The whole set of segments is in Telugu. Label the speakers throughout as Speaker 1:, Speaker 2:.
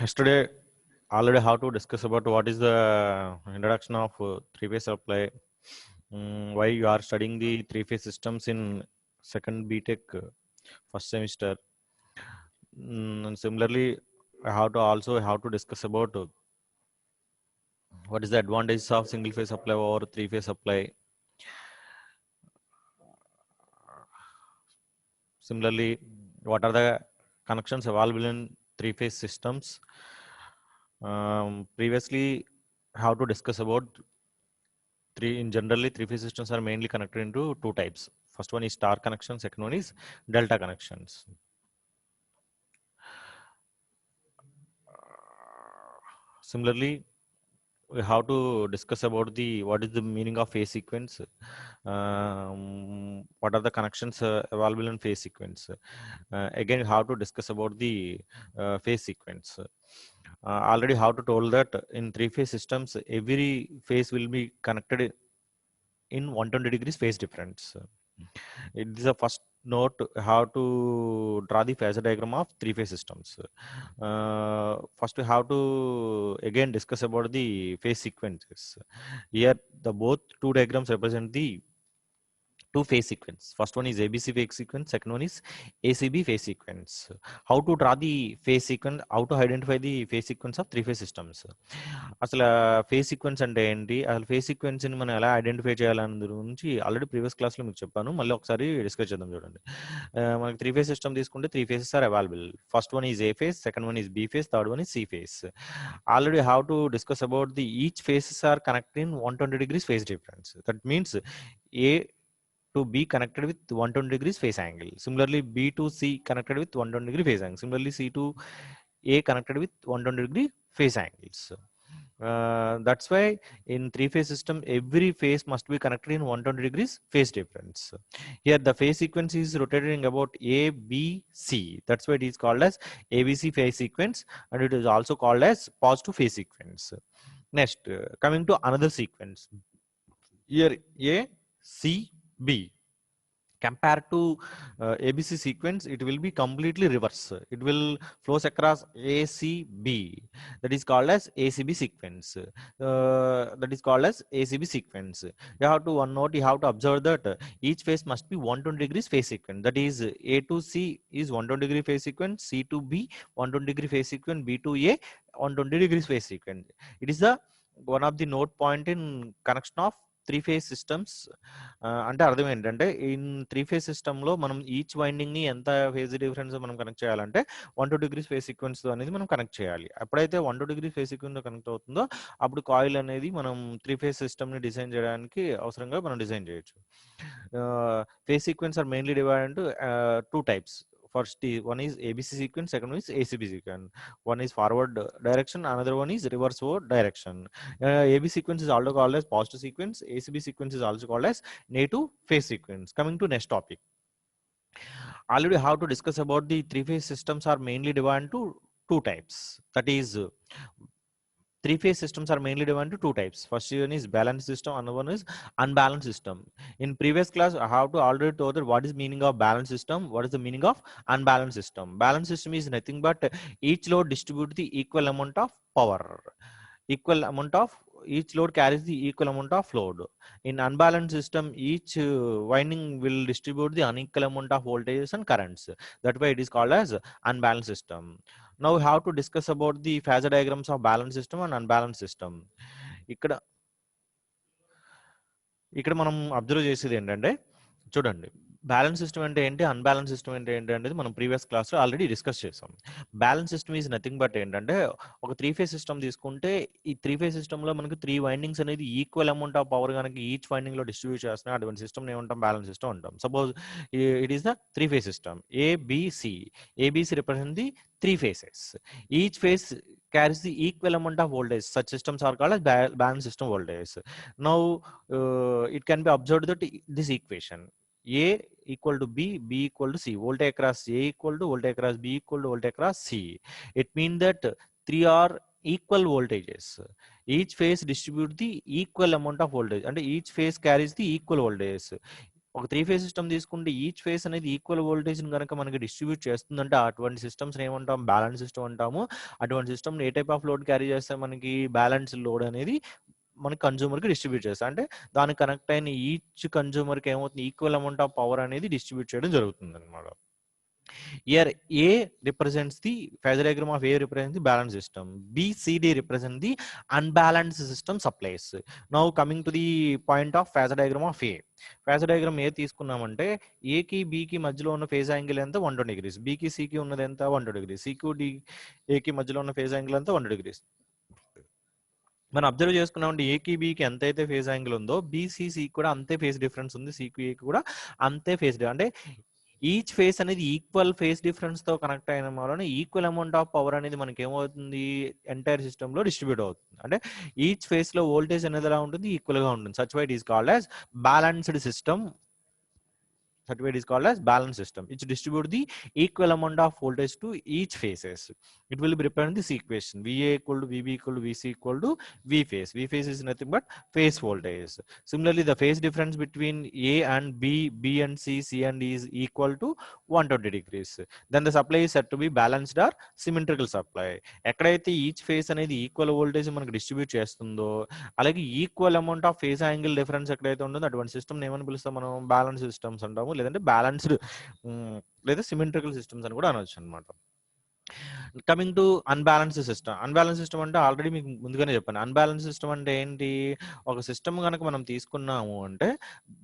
Speaker 1: Yesterday, already how to discuss about what is the introduction of three-phase supply, why you are studying the three-phase systems in second BTech first semester. And similarly, how to discuss about what is the advantages of single-phase supply over three-phase supply. Similarly, what are the connections available in three-phase systems? Previously, how to discuss about generally three-phase systems are mainly connected into two types. First one is star connection, second one is delta connections. Similarly, we have to discuss about the what is the meaning of phase sequence, what are the connections available in phase sequence. Again, how to discuss about the phase sequence. Already how to told that in three-phase systems, every phase will be connected in 120 degrees phase difference. It is a first note how to draw the phasor diagram of three-phase systems. First, we have to again discuss about the phase sequences. Here, the both two diagrams represent the two phase sequence. First one is ABC phase sequence, second one is ACB phase sequence. How to draw the phase sequence, how to identify the phase sequence of three phase systems. అసలు ఫేజ్ సీక్వెన్స్ అంటే ఏంటి, అసలు ఫేజ్ సీక్వెన్స్ని మనం ఎలా ఐడెంటిఫై చేయాలన్న గురించి ఆల్రెడీ ప్రీవియస్ క్లాస్లో మీకు చెప్పాను. మళ్ళీ ఒకసారి డిస్కస్ చేద్దాం. చూడండి, మనకి త్రీ ఫేజ్ సిస్టమ్ తీసుకుంటే three phases are available. First one is A phase, second one is B phase, third one is C phase. Already have to discuss about the each phases are connected in 120 degrees phase difference. That means A to B connected with 120 degrees phase angle. Similarly, B to C connected with 120 degree phase angle. Similarly, C to A connected with 120 degree phase angles. That's why in three-phase system, every phase must be connected in 120 degrees phase difference. Here, the phase sequence is rotating about A, B, C. That's why it is called as ABC phase sequence, and it is also called as positive phase sequence. Next, coming to another sequence. Here, A, C, B. Compared to ABC sequence, it will be completely reverse. It will flows across ACB. That is called as ACB sequence. That is called as ACB sequence. You have to one note. You have to observe that each phase must be 120 degrees phase sequence. That is A to C is 120 degree phase sequence. C to B 120 degree phase sequence. B to A 120 degrees phase sequence. It is the one of the note point in connection of three phase systems. అంటే అర్థం ఏంటంటే ఇన్ త్రీ ఫేజ్ సిస్టంలో మనం ఈచ్ వైండింగ్ని ఎంత ఫేజ్ డిఫరెన్స్ మనం కనెక్ట్ చేయాలంటే 120 degrees ఫేజ్ సీక్వెన్స్ అనేది మనం కనెక్ట్ చేయాలి. ఎప్పుడైతే 120 degrees ఫేజ్ సీక్వెన్స్ కనెక్ట్ అవుతుందో అప్పుడు కాయిల్ అనేది మనం త్రీ ఫేజ్ సిస్టమ్ని డిజైన్ చేయడానికి అవసరంగా మనం డిజైన్ చేయొచ్చు. Phase sequence are mainly divided into two types. First one is ABC sequence, second one is ACB sequence. One is forward direction, another one is reverse forward direction. AB sequence is also called as positive sequence. ACB sequence is also called as negative phase sequence. Coming to next topic. Already how to discuss about the three phase systems are mainly divided into two types. That is three-phase systems are mainly divided into two types. First one is balanced system, another one is unbalanced system. In previous class, I have to already told that what is meaning of balanced system, what is the meaning of unbalanced system. Balanced system is nothing but each load distribute the equal amount of power. Equal amount of each load carries the equal amount of load. In unbalanced system, each winding will distribute the unequal amount of voltages and currents. That way it is called as unbalanced system. Now we have to discuss about the phasor diagrams of balanced system and unbalanced system. ఇక్కడ మనం అబ్జర్వ్ చేసేది ఏంటంటే, చూడండి, బ్యాలెన్స్ సిస్టమ్ అంటే ఏంటి, అన్బ్యాలెన్స్ సిస్టమ్ అంటే ఏంటి అనేది మనం ప్రీవియస్ క్లాస్లో ఆల్రెడీ డిస్కస్ చేసాం. Balance system is nothing but ఏంటంటే, ఒక త్రీ ఫేజ్ సిస్టమ్ తీసుకుంటే ఈ త్రీ ఫేజ్ సిస్టంలో మనకి త్రీ వైండింగ్స్ అనేది ఈక్వల్ అమౌంట్ ఆఫ్ పవర్ కనుక ఈచ్ వైండింగ్లో డిస్ట్రిబ్యూట్ చేస్తున్నాం, అటువంటి సిస్టమ్ ఏమంటాం, బ్యాలెన్స్ సిస్టమ్ అంటాం. Suppose it is the three phase system A B C. A B C represent the three phases. Each phase carries the equal amount of voltage. Such systems are called as balanced system voltage. Now it can be observed that this equation A equal to B, B equal to C, voltage across A equal to voltage across B equal to voltage across C. It means that three are equal voltages. Each phase distribute the equal amount of voltage and each phase carries the equal voltage. ఒక 3 ఫేజ్ సిస్టమ్ తీసుకుంటే ఈచ్ ఫేజ్ అనేది ఈక్వల్ వోల్టేజ్‌ని గనక మనకి డిస్ట్రిబ్యూట్ చేస్తుందంటే అటువంటి సిస్టమ్స్‌ని ఏమంటాం? బ్యాలెన్స్ సిస్టమ్ అంటాము. అటువంటి సిస్టమ్‌ని ఏ టైప్ ఆఫ్ లోడ్ క్యారీ చేస్తే మనకి బ్యాలెన్స్ లోడ్ అనేది మనకి కన్జ్యూమర్‌కి డిస్ట్రిబ్యూట్ చేస్తాం. అంటే దానికి కనెక్ట్ అయిన ఈచ్ కన్జ్యూమర్‌కి ఏమవుతుంది? ఈక్వల్ అమౌంట్ ఆఫ్ పవర్ అనేది డిస్ట్రిబ్యూట్ చేయడం జరుగుతుందన్నమాట. Here A represents the phasor diagram of A represents the balanced system. B, C, D represent the unbalanced system supplies. Now coming to the point of phasor diagram of A. Phasor diagram A తీసుకున్నామంటే A కి B కి మధ్యలో ఉన్న ఫేజ్ యాంగిల్ ఎంత 120 డిగ్రీస్. B కి C కి ఉన్నది ఎంత 120 డిగ్రీస్. C కు D A కి మధ్యలో ఉన్న ఫేజ్ యాంగిల్ ఎంత 100 డిగ్రీస్. మనం అబ్జర్వ్ చేసుకున్నామంటే ఏకి బీకి ఎంతైతే ఫేజ్ యాంగిల్ ఉందో బీసీసీ కూడా అంతే ఫేజ్ డిఫరెన్స్ ఉంది. సికి ఏకి కూడా అంతే ఫేజ్ అంటే ఈచ్ ఫేస్ అనేది ఈక్వల్ ఫేస్ డిఫరెన్స్ తో కనెక్ట్ అయిన వలన ఈక్వల్ అమౌంట్ ఆఫ్ పవర్ అనేది మనకి ఏమవుతుంది ఎంటైర్ సిస్టమ్ లో డిస్ట్రిబ్యూట్ అవుతుంది. అంటే ఈచ్ ఫేస్ లో వోల్టేజ్ అనేది ఎలా ఉంటుంది ఈక్వల్ గా ఉంటుంది. Such why it is called as balanced system. That way it is called as balanced system. It distribute the equal amount of voltage to each phases. It will be represented this equation: VA equal to VB equal to VC equal to V phase. V phase is nothing but phase voltage. Similarly, the phase difference between A and B, B and C, C and D is equal to 120 degrees. Then the supply is said to be balanced or symmetrical supply. ఎక్కడైతే ఈచ్ ఫేస్ అనేది ఈక్వల్ వోల్టేజ్ మనకి డిస్ట్రిబ్యూట్ చేస్తుందో అలాగే equal amount of phase angle difference ఎక్కడైతే ఉంటుందో అటువంటి సిస్టమ్ ఏమని పిలుస్తాం మనం బ్యాలెన్స్ సిస్టమ్స్ అంటాము, లేదంటే బ్యాలెన్స్డ్ లేదా సిమెట్రికల్ సిస్టమ్స్ అని కూడా అనొచ్చు అనమాట. Coming to unbalance system. Unbalance system అంటే ఆల్రెడీ మీకు ముందుగానే చెప్పాను. అన్బ్యాలెన్స్ సిస్టమ్ అంటే ఏంటి? ఒక సిస్టమ్ కనుక మనం తీసుకున్నాము అంటే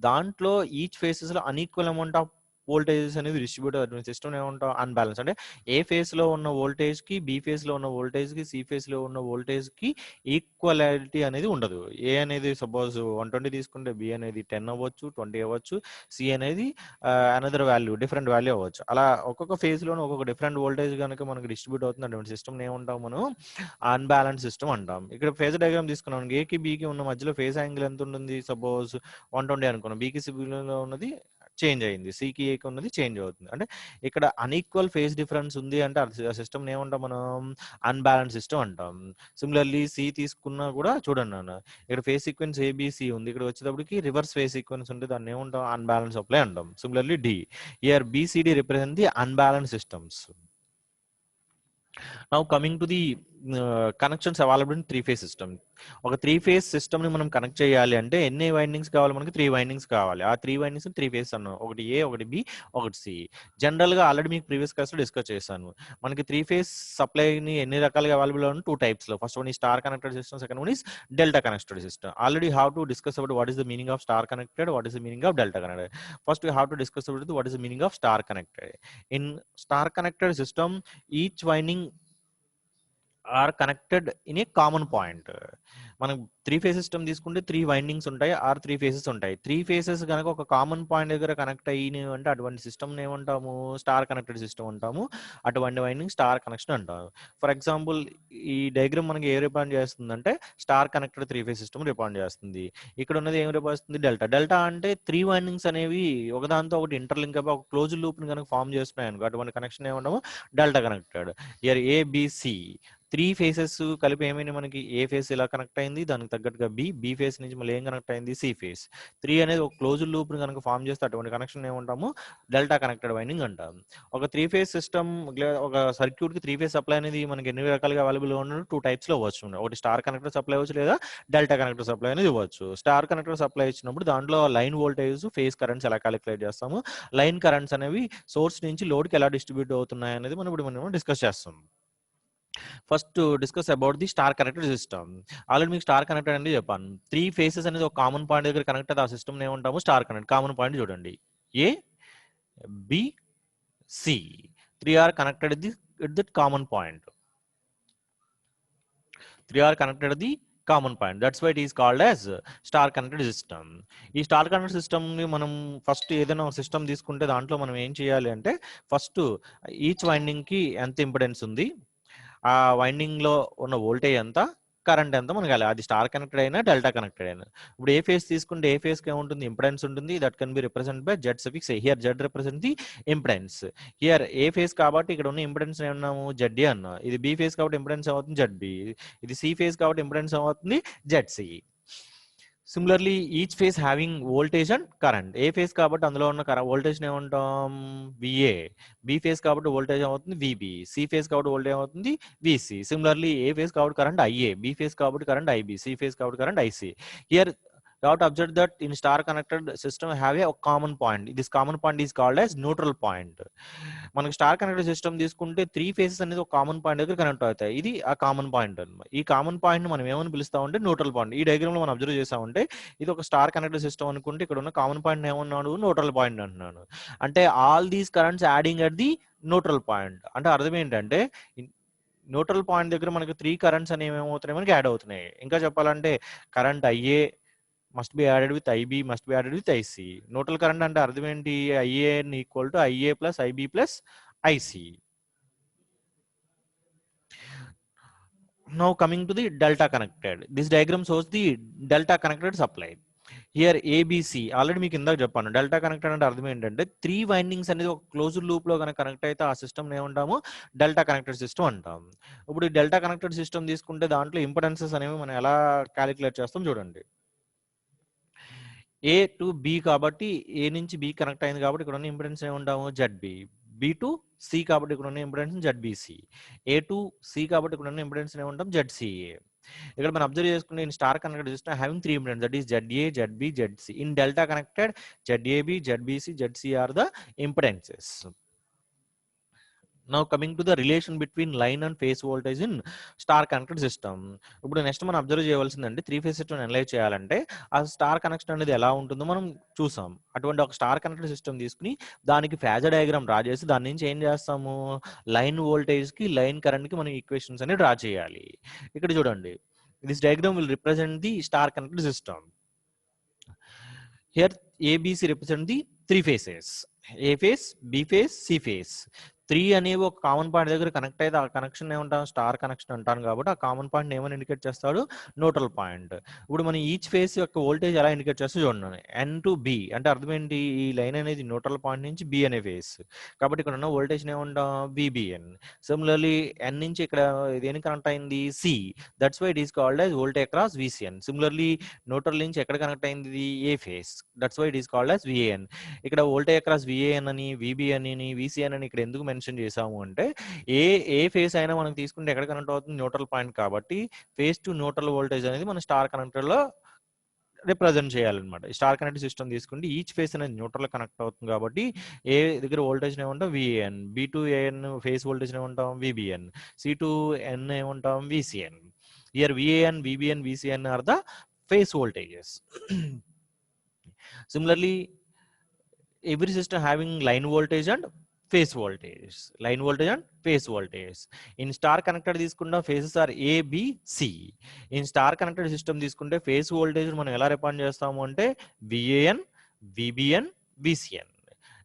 Speaker 1: దాంట్లో ఈచ్ ఫేసెస్ లో అన్ఈక్వల్ అమౌంట్ ఆఫ్ వోల్టేజెస్ అనేది డిస్ట్రిబ్యూట్ అటువంటి సిస్టమ్ ఏమంటాం అన్బ్యాలెన్స్. అంటే ఏ ఫేస్ లో ఉన్న వోల్టేజ్ కి బి ఫేస్ లో ఉన్న వోల్టేజ్ కి సి ఫేస్ లో ఉన్న వోల్టేజ్ కి ఈక్వాలిటీ అనేది ఉండదు. ఏ అనేది సపోజ్ 120 తీసుకుంటే బి అనేది 10 అవ్వచ్చు, 20 అవ్వచ్చు, సి అనేది అనదర్ వాల్యూ డిఫరెంట్ వాల్యూ అవ్వచ్చు. అలా ఒక్కొక్క ఫేజ్ లోనే ఒక్కొక్క డిఫరెంట్ వోల్టేజ్ కనుక మనకి డిస్ట్రిబ్యూట్ అవుతుంది అటువంటి సిస్టమ్ ఏమంటాం మనం అన్బ్యాలెన్స్ సిస్టమ్ అంటాం. ఇక్కడ ఫేజ్ డయాగ్రామ్ తీసుకున్నాం. ఏకి బికి ఉన్న మధ్యలో ఫేజ్ యాంగిల్ ఎంత ఉంటుంది? సపోజ్ 120 అనుకున్నాం. బికి సిబిలో ఉన్నది చేంజ్ అయింది, సికి ఏకి ఉన్నది చేంజ్ అవుతుంది. అంటే ఇక్కడ అన్ఈక్వల్ ఫేజ్ డిఫరెన్స్ ఉంది అంటే ఆ సిస్టమ్ ఏమంటాం మనం అన్బ్యాలెన్స్ సిస్టమ్ అంటాం. సిమిలర్లీ సి తీసుకున్నా కూడా చూడండి అన్న, ఇక్కడ ఫేజ్ సీక్వెన్స్ ఏబిసి ఉంది, ఇక్కడ వచ్చేటప్పటికి రివర్స్ ఫేజ్ సీక్వెన్స్ ఉంటే దాన్ని ఏమంటాం అన్బ్యాలెన్స్ సప్లై అంటాం. Similarly the here B C D represent the unbalance systems. Now coming to the connections available in three-phase system. ఒక 3-phase సిస్టమ్ ని మనం కనెక్ట్ చేయాలి అంటే ఎన్ని వైండింగ్స్ కావాలి? మనకి 3 వైండింగ్స్ కావాలి. ఆ 3 వైండింగ్స్ 3 ఫేస్ అన్నాం. ఒకటి ఏ, ఒకటి బి, ఒకటి సి. జనరల్ గా ఆల్రెడీ మీకు ప్రీవియస్ క్లాస్ లో డిస్కస్ చేశాను. మనకి 3 ఫేస్ సప్లైని ఎన్ని రకాలుగా అవైలబుల్ ఉంది? 2 టైప్స్ లో. ఫస్ట్ వన్ ఈ star connected system, second one is delta connected system. Already have to discuss about what is the meaning of star connected, what is the meaning of delta connected. First we have to discuss about what is the meaning of star connected. In star connected system each winding are connected in a common point. మనం 3 ఫేజ్ సిస్టమ్ తీసుకుంటే 3 వైండింగ్స్ ఉంటాయి ఆర్ 3 ఫేసెస్ ఉంటాయి. 3 ఫేసెస్ కనుక ఒక కామన్ పాయింట్ దగ్గర కనెక్ట్ అయినవి అంటే అటువంటి సిస్టమ్ ఏమంటాము? స్టార్ కనెక్టెడ్ సిస్టమ్ అంటాము. అటువంటి వైండింగ్ స్టార్ కనెక్షన్ అంటాము. ఫర్ ఎగ్జాంపుల్ ఈ డయాగ్రామ్ మనకి ఏ రిప్రజెంట్ చేస్తుందంటే star connected 3 phase system represent చేస్తుంది. ఇక్కడ ఉన్నది ఏం రిప్రజెంట్ డెల్టా. డెల్టా అంటే 3 వైండింగ్స్ అనేవి ఒకదాంతో ఒకటి ఇంటర్లింక్ అయ్యి ఒక క్లోజ్ లూప్ ని కనుక ఫామ్ చేస్తున్నాయి అనుకో అటువంటి కనెక్షన్ ఏమంటాము? Delta connected. Here A B C 3 phases కలిపి ఏమైనా మనకి ఏ ఫేస్ ఇలా కనెక్ట్ అయింది, దానికి తగ్గట్టుగా బి ఫేస్ నుంచి మళ్ళీ ఏం కనెక్ట్ అయింది? C face. 3 అనేది ఒక క్లోజ్ లూప్ ని కనుక ఫామ్ చేస్తే అటువంటి కనెక్షన్ ఏమంటాము? డెల్టా కనెక్టెడ్ వైండింగ్ అంటాం. ఒక 3 ఫేజ్ సిస్టమ్ ఒక సర్క్యూట్ కి 3 ఫేజ్ సప్లై అనేది మనకి ఎన్ని రకాలుగా అవైలబుల్ ఉన్న 2 టైప్స్ లో ఇవ్వచ్చు. ఒకటి స్టార్ కనెక్టర్ సప్లై ఇవ్వచ్చు, లేదా డెల్టా కనెక్టర్ సప్లై అనేది ఇవ్వచ్చు. స్టార్ కనెక్టర్ సప్లై ఇచ్చినప్పుడు దాంట్లో లైన్ వోల్టేజ్, ఫేజ్ కరెంట్స్ ఎలా క్యాలిక్యులేట్ చేస్తాము, లైన్ కరెంట్స్ అనేవి సోర్స్ నుంచి లోడ్ కి ఎలా డిస్ట్రిబ్యూట్ అవుతున్నాయి అనేది మనం ఇప్పుడు డిస్కస్ చేస్తాం. First discuss about the star connected system. Already మీకు స్టార్ కనెక్టెడ్ అనేది చెప్పాను. 3 ఫేసెస్ అనేది ఒక కామన్ పాయింట్ దగ్గర కనెక్ట్ అయితే ఆ సిస్టమ్ ఏమంటాము? Star connect. కామన్ పాయింట్ చూడండి, A B C 3 are connected at the common point. 3 are connected the common point. That's why it is called as star connected system. ఈ స్టార్ కనెక్టెడ్ సిస్టమ్ ని మనం ఫస్ట్ ఏదైనా సిస్టమ్ తీసుకుంటే దాంట్లో మనం ఏం చేయాలి అంటే ఫస్ట్ ఈచ్ వైండింగ్ కి ఎంత ఇంపిడెన్స్ ఉంది, ఆ వైండింగ్ లో ఉన్న వోల్టేజ్ ఎంత, కరెంట్ ఎంత మనకి అది స్టార్ కనెక్టెడ్ అయినా డెల్టా కనెక్టెడ్ అయినా. ఇప్పుడు ఏ ఫేస్ తీసుకుంటే ఏ ఫేస్ కి ఏముంటుంది? ఇంపిడెన్స్ ఉంటుంది. That can be represent by Z suffix A. Here Z represent the impedance. Here A phase కాబట్టి ఇక్కడ ఉన్న ఇంపిడెన్స్ ఏమన్నాము? జెడ్ అన్నా. ఇది బి ఫేస్ కాబట్టి ఇంపిడెన్స్ అవుతుంది జెడ్ బి. ఇది సి ఫేస్ కాబట్టి ఇంపిడెన్స్ అవుతుంది Z C. Similarly each phase having voltage and current. A phase కాబట్టి అందులో ఉన్న వోల్టేజ్ ఏమంటాం విఏ, బి ఫేజ్ కాబట్టి వోల్టేజ్ ఏమవుతుంది విబి, సి ఫేజ్ కాబట్టి వోల్టేజ్ ఏమవుతుంది విసి. సిమిలర్లీ ఏ ఫేజ్ కాబట్టి కరెంట్ ఐఏ, బి ఫేజ్ కాబట్టి కరెంట్ ఐబి, సి ఫేజ్ కాబట్టి current I C. Here you have to observe that in star connected system have a common point. This common point is called as neutral point. మనకి స్టార్ కనెక్టెడ్ సిస్టమ్ తీసుకుంటే 3 ఫేసెస్ అనేది ఒక కామన్ పాయింట్ దగ్గర కనెక్ట్ అవుతాయి. ఇది ఆ కామన్ పాయింట్ అన్నమాట. ఈ కామన్ పాయింట్ మనం ఏమని పిలుస్తామంటే న్యూట్రల్ పాయింట్. ఈ డయాగ్రామ్ లో మనం అబ్జర్వ్ చేసామంటే ఇది ఒక స్టార్ కనెక్టెడ్ సిస్టమ్ అనుకుంటే ఇక్కడ ఉన్న కామన్ పాయింట్ ఏమన్నాడు న్యూట్రల్ పాయింట్ అంటున్నాను. అంటే all these currents adding at the neutral point. అంటే అర్థం ఏంటంటే న్యూట్రల్ పాయింట్ దగ్గర మనకి 3 కరెంట్స్ అనేవి ఏమవుతున్నాయి మనకి యాడ్ అవుతున్నాయి. ఇంకా చెప్పాలంటే current I A must be added with IB, must be added with IC. Neutral current అంటే అర్థం ఏంటి IAN equal to IA plus IB plus IC. Now coming to the delta connected. This diagram shows the delta connected supply. Here ABC already మీకు ఇందాక చెప్పాను. డెల్టా కనెక్టెడ్ అంటే అర్థం ఏంటంటే 3 వైండింగ్స్ అనేది ఒక క్లోజ్డ్ లూప్ లో కనుక కనెక్ట్ అయితే ఆ సిస్టమ్ ఏమంటాము డెల్టా కనెక్టెడ్ సిస్టమ్ అంటాం. ఇప్పుడు ఈ డెల్టా కనెక్టెడ్ సిస్టమ్ తీసుకుంటే దాంట్లో ఇంపెడెన్సెస్ అనేవి మనం ఎలా క్యాలిక్యులేట్ చేస్తాం చూడండి. ఏ టు బి కాబట్టి ఏ నుంచి బి కనెక్ట్ అయింది కాబట్టి ఇక్కడ ఉన్న ఇంపెడెన్స్ ఏముంటాము జెడ్బి, బి టు సి కాబట్టి ఇక్కడ ఉన్న impedance Z B C, A to C కాబట్టి ఇక్కడ ఉన్న ఇంపెడెన్స్ ఏముంటాం జెడ్సిఏ. ఇక్కడ మనం అబ్జర్వ్ చేసుకుంటే in star connected system having 3 impedance that is Z A, Z B, Z C. In delta connected Z A B, Z B C, Z C are the impedances. Now coming to the relation between line and phase voltage in star connected system. ఇప్పుడు నెక్స్ట్ మనం అబ్జర్వ్ చేయవలసిందంటే 3 ఫేజ్ సిస్టమ్ అనలైజ్ చేయాలంటే ఆ స్టార్ కనెక్షన్ అనేది ఎలా ఉంటుందో మనం చూసాం. అటువంటి ఒక స్టార్ కనెక్టెడ్ సిస్టమ్ తీసుకుని దానికి ఫేజర్ డయాగ్రామ్ డ్రా చేసి దాని నుంచి ఏం చేస్తాము లైన్ వోల్టేజ్ కి లైన్ కరెంట్ కి మనం ఈక్వేషన్స్ అని డ్రా చేయాలి. ఇక్కడ చూడండి this diagram will represent the star connected system. Here ABC represent the 3 phases, A phase, B phase, C phase. 3 అనేవి ఒక కామన్ పాయింట్ దగ్గర కనెక్ట్ అయితే ఆ కనెక్షన్ ఏమంటాం స్టార్ కనెక్షన్ అంటాను కాబట్టి ఆ కామన్ పాయింట్ ఏమని ఇండికేట్ చేస్తాడు న్యూట్రల్ పాయింట్. ఇప్పుడు మనం ఈచ్ ఫేస్ యొక్క వోల్టేజ్ ఎలా ఇండికేట్ చేస్తే చూడండి ఎన్ టు బి అంటే అర్థం ఏంటి ఈ లైన్ అనేది న్యూట్రల్ పాయింట్ నుంచి బి అనే ఫేస్ కాబట్టి ఇక్కడ ఉన్న వోల్టేజ్ ఏమంటాం విబిఎన్. సిమిలర్లీ ఎన్ నుంచి ఇక్కడ దేనికి కనెక్ట్ అయింది C, that's why it is called as voltage across V C N. Similarly neutral నుంచి ఎక్కడ కనెక్ట్ అయింది A phase, that's why it is called as V A N. ఇక్కడ వోల్టేజ్ అక్రాస్ విఏఎన్ అని విబిఎన్ అని విసిఎన్ అని ఇక్కడ ఎందుకు మెన్షన్ చేసాము అంటే ఏ ఫేస్ అయినా మనం తీసుకుంటే ఎక్కడ కనెక్ట్ అవుతుంది న్యూట్రల్ పాయింట్ కాబట్టి ఫేస్ టు న్యూట్రల్ వోల్టేజ్ అనేది మన స్టార్ కనెక్టర్ లో రిప్రజెంట్ చేయాలన్నమాట. స్టార్ కనెక్ట్ సిస్టమ్ తీసుకుంటే ఈచ్ ఫేస్ అనేది న్యూట్రల్ కనెక్ట్ అవుతుంది కాబట్టి ఏ దగ్గర వోల్టేజ్ ఏమంటాం V A N, B to A N phase voltage ఏమంటాం విబిఎన్, సి టు ఎన్ ఏమంటాం V C N. Here V A N, V B N, V C N are the phase voltages. Similarly, every system having line voltage and phase voltage, line voltage and phase voltage. In star connected తీసుకున్న phases are A, B, C. In star connected system తీసుకుంటే phase voltage మనం ఎలా రిప్రజెంట్ చేస్తాము అంటే VAN, VBN, VCN.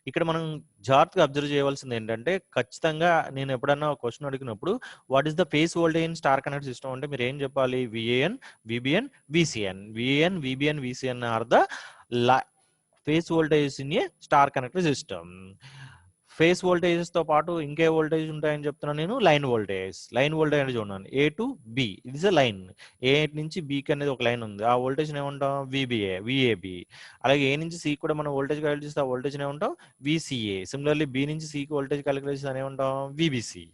Speaker 1: ఇక్కడ మనం జాగ్రత్తగా అబ్జర్వ్ చేయవలసింది ఏంటంటే ఖచ్చితంగా నేను ఎప్పుడన్నా క్వశ్చన్ అడిగినప్పుడు what is the phase voltage in star connect system అంటే మీరు ఏం చెప్పాలి V A N, V B N, V C N. V A N, V B N, V C N are the phase voltage in a star connect system. Phase voltages తో పాటు ఇంకే వోల్టేజ్ ఉంటాయని చెప్తున్నాను నేను లైన్ వోల్టేజ్. లైన్ వోల్టేజ్ అనేది చూడండి ఏ టు బి ఇది ఇస్ లైన్, ఏ నుంచి బికి అనేది ఒక లైన్ ఉంది ఆ వోల్టేజ్ ఏమంటాం విబిఏ, విఏబి. అలాగే ఏ నుంచి సి కూడా మనం వోల్టేజ్ క్యాలిక్యులేట్ చేస్తే ఆ వోల్టేజ్ ఏమంటాం విసిఏ. సిమిలర్లీ బి నుంచి సికి వోల్టేజ్ క్యాలిక్యులేట్ చేస్తే ఏమంటాం విబిసి.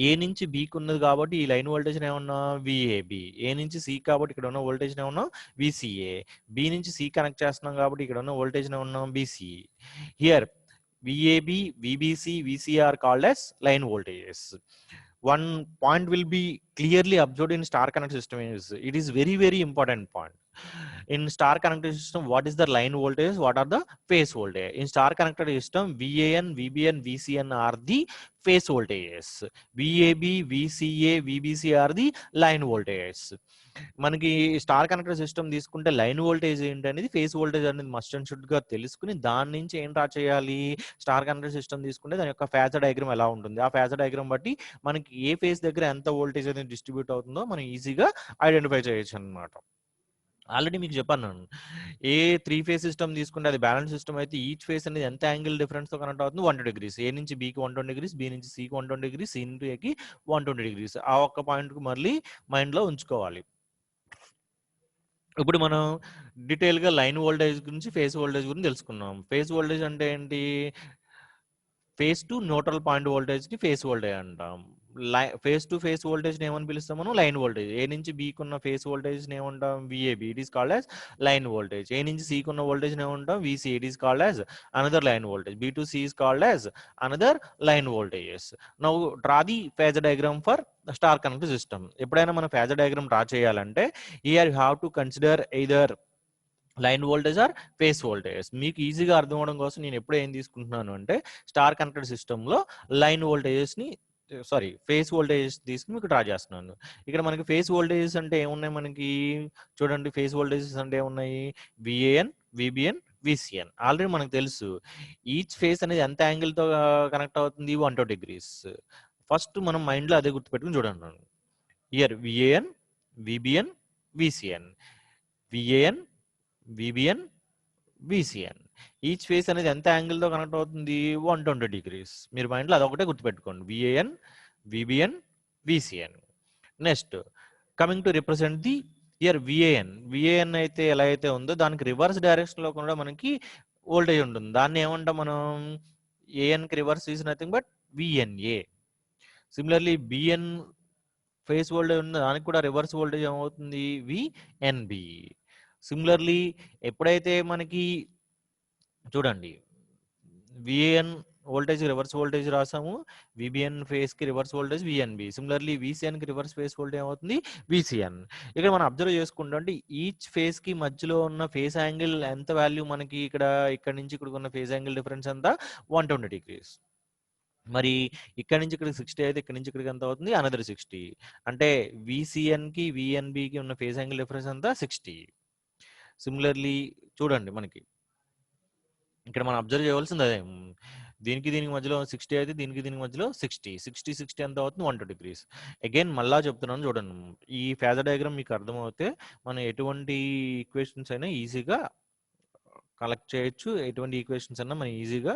Speaker 1: ఏ నుంచి బికి ఉన్నది కాబట్టి ఈ లైన్ వోల్టేజ్ ఏమన్నా విఏబి, ఏ నుంచి సి కాబట్టి ఇక్కడ ఉన్న వోల్టేజ్ ఏమన్నా విసిఏ, బి నుంచి సి కనెక్ట్ చేస్తున్నాం కాబట్టి ఇక్కడ ఉన్న వోల్టేజ్ ఏమన్నా B C. Here VAB, VBC, VC are called as line voltages. One point will be clearly observed in star connect system is it is very important point. In star connected system, what is the line voltage? What are the phase voltage? In star connected system, VAN, VBN, VCN are the phase voltages. VAB, VCA, VBC are the line voltages. మనకి స్టార్ కనెక్టర్ సిస్టమ్ తీసుకుంటే లైన్ వోల్టేజ్ ఏంటనేది ఫేస్ వోల్టేజ్ అనేది మస్ట్ అండ్ షుడ్ గా తెలుసుకుని దాని నుంచి ఏం డ్రా చేయాలి స్టార్ కనెక్టర్ సిస్టమ్ తీసుకుంటే దాని యొక్క ఫేజర్ డయాగ్రామ్ ఎలా ఉంటుంది ఆ ఫేజర్ డయాగ్రామ్ బట్టి మనకి ఏ ఫేస్ దగ్గర ఎంత వోల్టేజ్ అనేది డిస్ట్రిబ్యూట్ అవుతుందో మనం ఈజీగా ఐడెంటిఫై చేయొచ్చు అన్నమాట. ఆల్రెడీ మీకు చెప్పాను ఏ 3 ఫేస్ సిస్టమ్ తీసుకుంటే అది బ్యాలెన్స్ సిస్టమ్ అయితే ఈచ్ ఫేస్ అనేది ఎంత యాంగిల్ డిఫరెన్స్ తో కనెక్ట్ అవుతుంది 120 degrees. ఏ నుంచి బికి 120 degrees, బి నుంచి సికి 120 degrees, సి నుంచి ఏకి 120 degrees. ఆ ఒక్క పాయింట్ కు మళ్ళీ మైండ్ లో ఉంచుకోవాలి. ఇప్పుడు మనం డీటెయిల్గా లైన్ వోల్టేజ్ గురించి ఫేస్ వోల్టేజ్ గురించి తెలుసుకున్నాం. ఫేస్ వోల్టేజ్ అంటే ఏంటి? ఫేస్ టు న్యూట్రల్ పాయింట్ వోల్టేజ్ని ఫేస్ వోల్టేజ్ అంటాం. ఫేస్ టు ఫేస్ వోల్టేజ్ని ఏమని పిలుస్తాం మనం? Line voltage. ఏ నుంచి బీకి ఉన్న ఫేస్ వోల్టేజ్ని ఏమంటాం? V A B. It is called as line voltage. A నుంచి సికి ఉన్న వోల్టేజ్ని ఏమంటాం? V C. It is called as another line voltage. B to C is called as another line voltages. Now draw the phasor diagram for star connected system. ఎప్పుడైనా మనం ఫేజర్ డయాగ్రామ్ డ్రా చేయాలంటే here you have to consider either line voltage or phase voltage. మీకు ఈజీగా అర్థం అవడం కోసం నేను ఎప్పుడు ఏం తీసుకుంటున్నాను అంటే స్టార్ కనెక్టెడ్ సిస్టంలో లైన్ వోల్టేజెస్ని ఫేస్ వోల్టేజెస్ తీసుకుని మీకు డ్రా చేస్తున్నాను. ఇక్కడ మనకి ఫేస్ వోల్టేజెస్ అంటే ఏమున్నాయి? మనకి చూడండి, ఫేస్ వోల్టేజెస్ అంటే ఏమున్నాయి? Van, V B N, VCN. ఆల్రెడీ మనకు తెలుసు ఈచ్ ఫేస్ అనేది ఎంత యాంగిల్తో కనెక్ట్ అవుతుంది? 120 degrees. ఫస్ట్ మనం మైండ్లో అదే గుర్తుపెట్టుకుని చూడండి. Year Van, V B N, V C N. V A N, V B N, VCN. Each phase అనేది ఎంత యాంగిల్తో కనెక్ట్ అవుతుంది? 120 degrees. మీరు మైండ్లో అదొకటే గుర్తుపెట్టుకోండి, Van, V B N, VCN. Next coming to represent the year Van. Van అయితే ఎలా అయితే ఉందో దానికి రివర్స్ డైరెక్షన్లో కూడా మనకి వోల్టేజ్ ఉంటుంది. దాన్ని ఏమంటాం మనం? ఏఎన్కి reverse is nothing but V N A. Similarly B N phase voltage ఉన్న దానికి కూడా రివర్స్ వోల్టేజ్ ఏమవుతుంది? విఎన్బి. సిమిలర్లీ ఎప్పుడైతే మనకి చూడండి విఏఎన్ వోల్టేజ్ రివర్స్ వోల్టేజ్ రాసాము, విబిఎన్ ఫేస్ కి reverse voltage V N B. Similarly V C N కి రివర్స్ ఫేస్ వోల్టేజ్ ఏమవుతుంది? విసిఎన్. ఇక్కడ మనం అబ్జర్వ్ చేసుకుంటే ఈచ్ ఫేస్ కి మధ్యలో ఉన్న ఫేస్ యాంగిల్ ఎంత వాల్యూ మనకి ఇక్కడ నుంచి ఇక్కడికి ఉన్న ఫేస్ యాంగిల్ డిఫరెన్స్ ఎంత? 120 degrees. మరి ఇక్కడ నుంచి ఇక్కడికి 60 అయితే ఇక్కడ నుంచి ఇక్కడికి ఎంత అవుతుంది? అనదర్ 60. అంటే విసిఎన్ కి విఎన్బికి ఉన్న ఫేస్ యాంగిల్ డిఫరెన్స్ ఎంత? 60. సిమిలర్లీ చూడండి, మనకి ఇక్కడ మనం అబ్జర్వ్ చేయవలసింది అదే. దీనికి దీనికి మధ్యలో 60 అయితే దీనికి దీనికి మధ్యలో 60 ఎంత అవుతుంది? 120 degrees. అగైన్ మళ్ళా చెప్తున్నాను చూడండి, ఈ ఫేజర్ డయాగ్రామ్ మీకు అర్థమవుతే మనం ఎటువంటి ఈక్వేషన్స్ అయినా ఈజీగా కలెక్ట్ చేయొచ్చు. ఎటువంటి ఈక్వేషన్స్ అయినా మనం ఈజీగా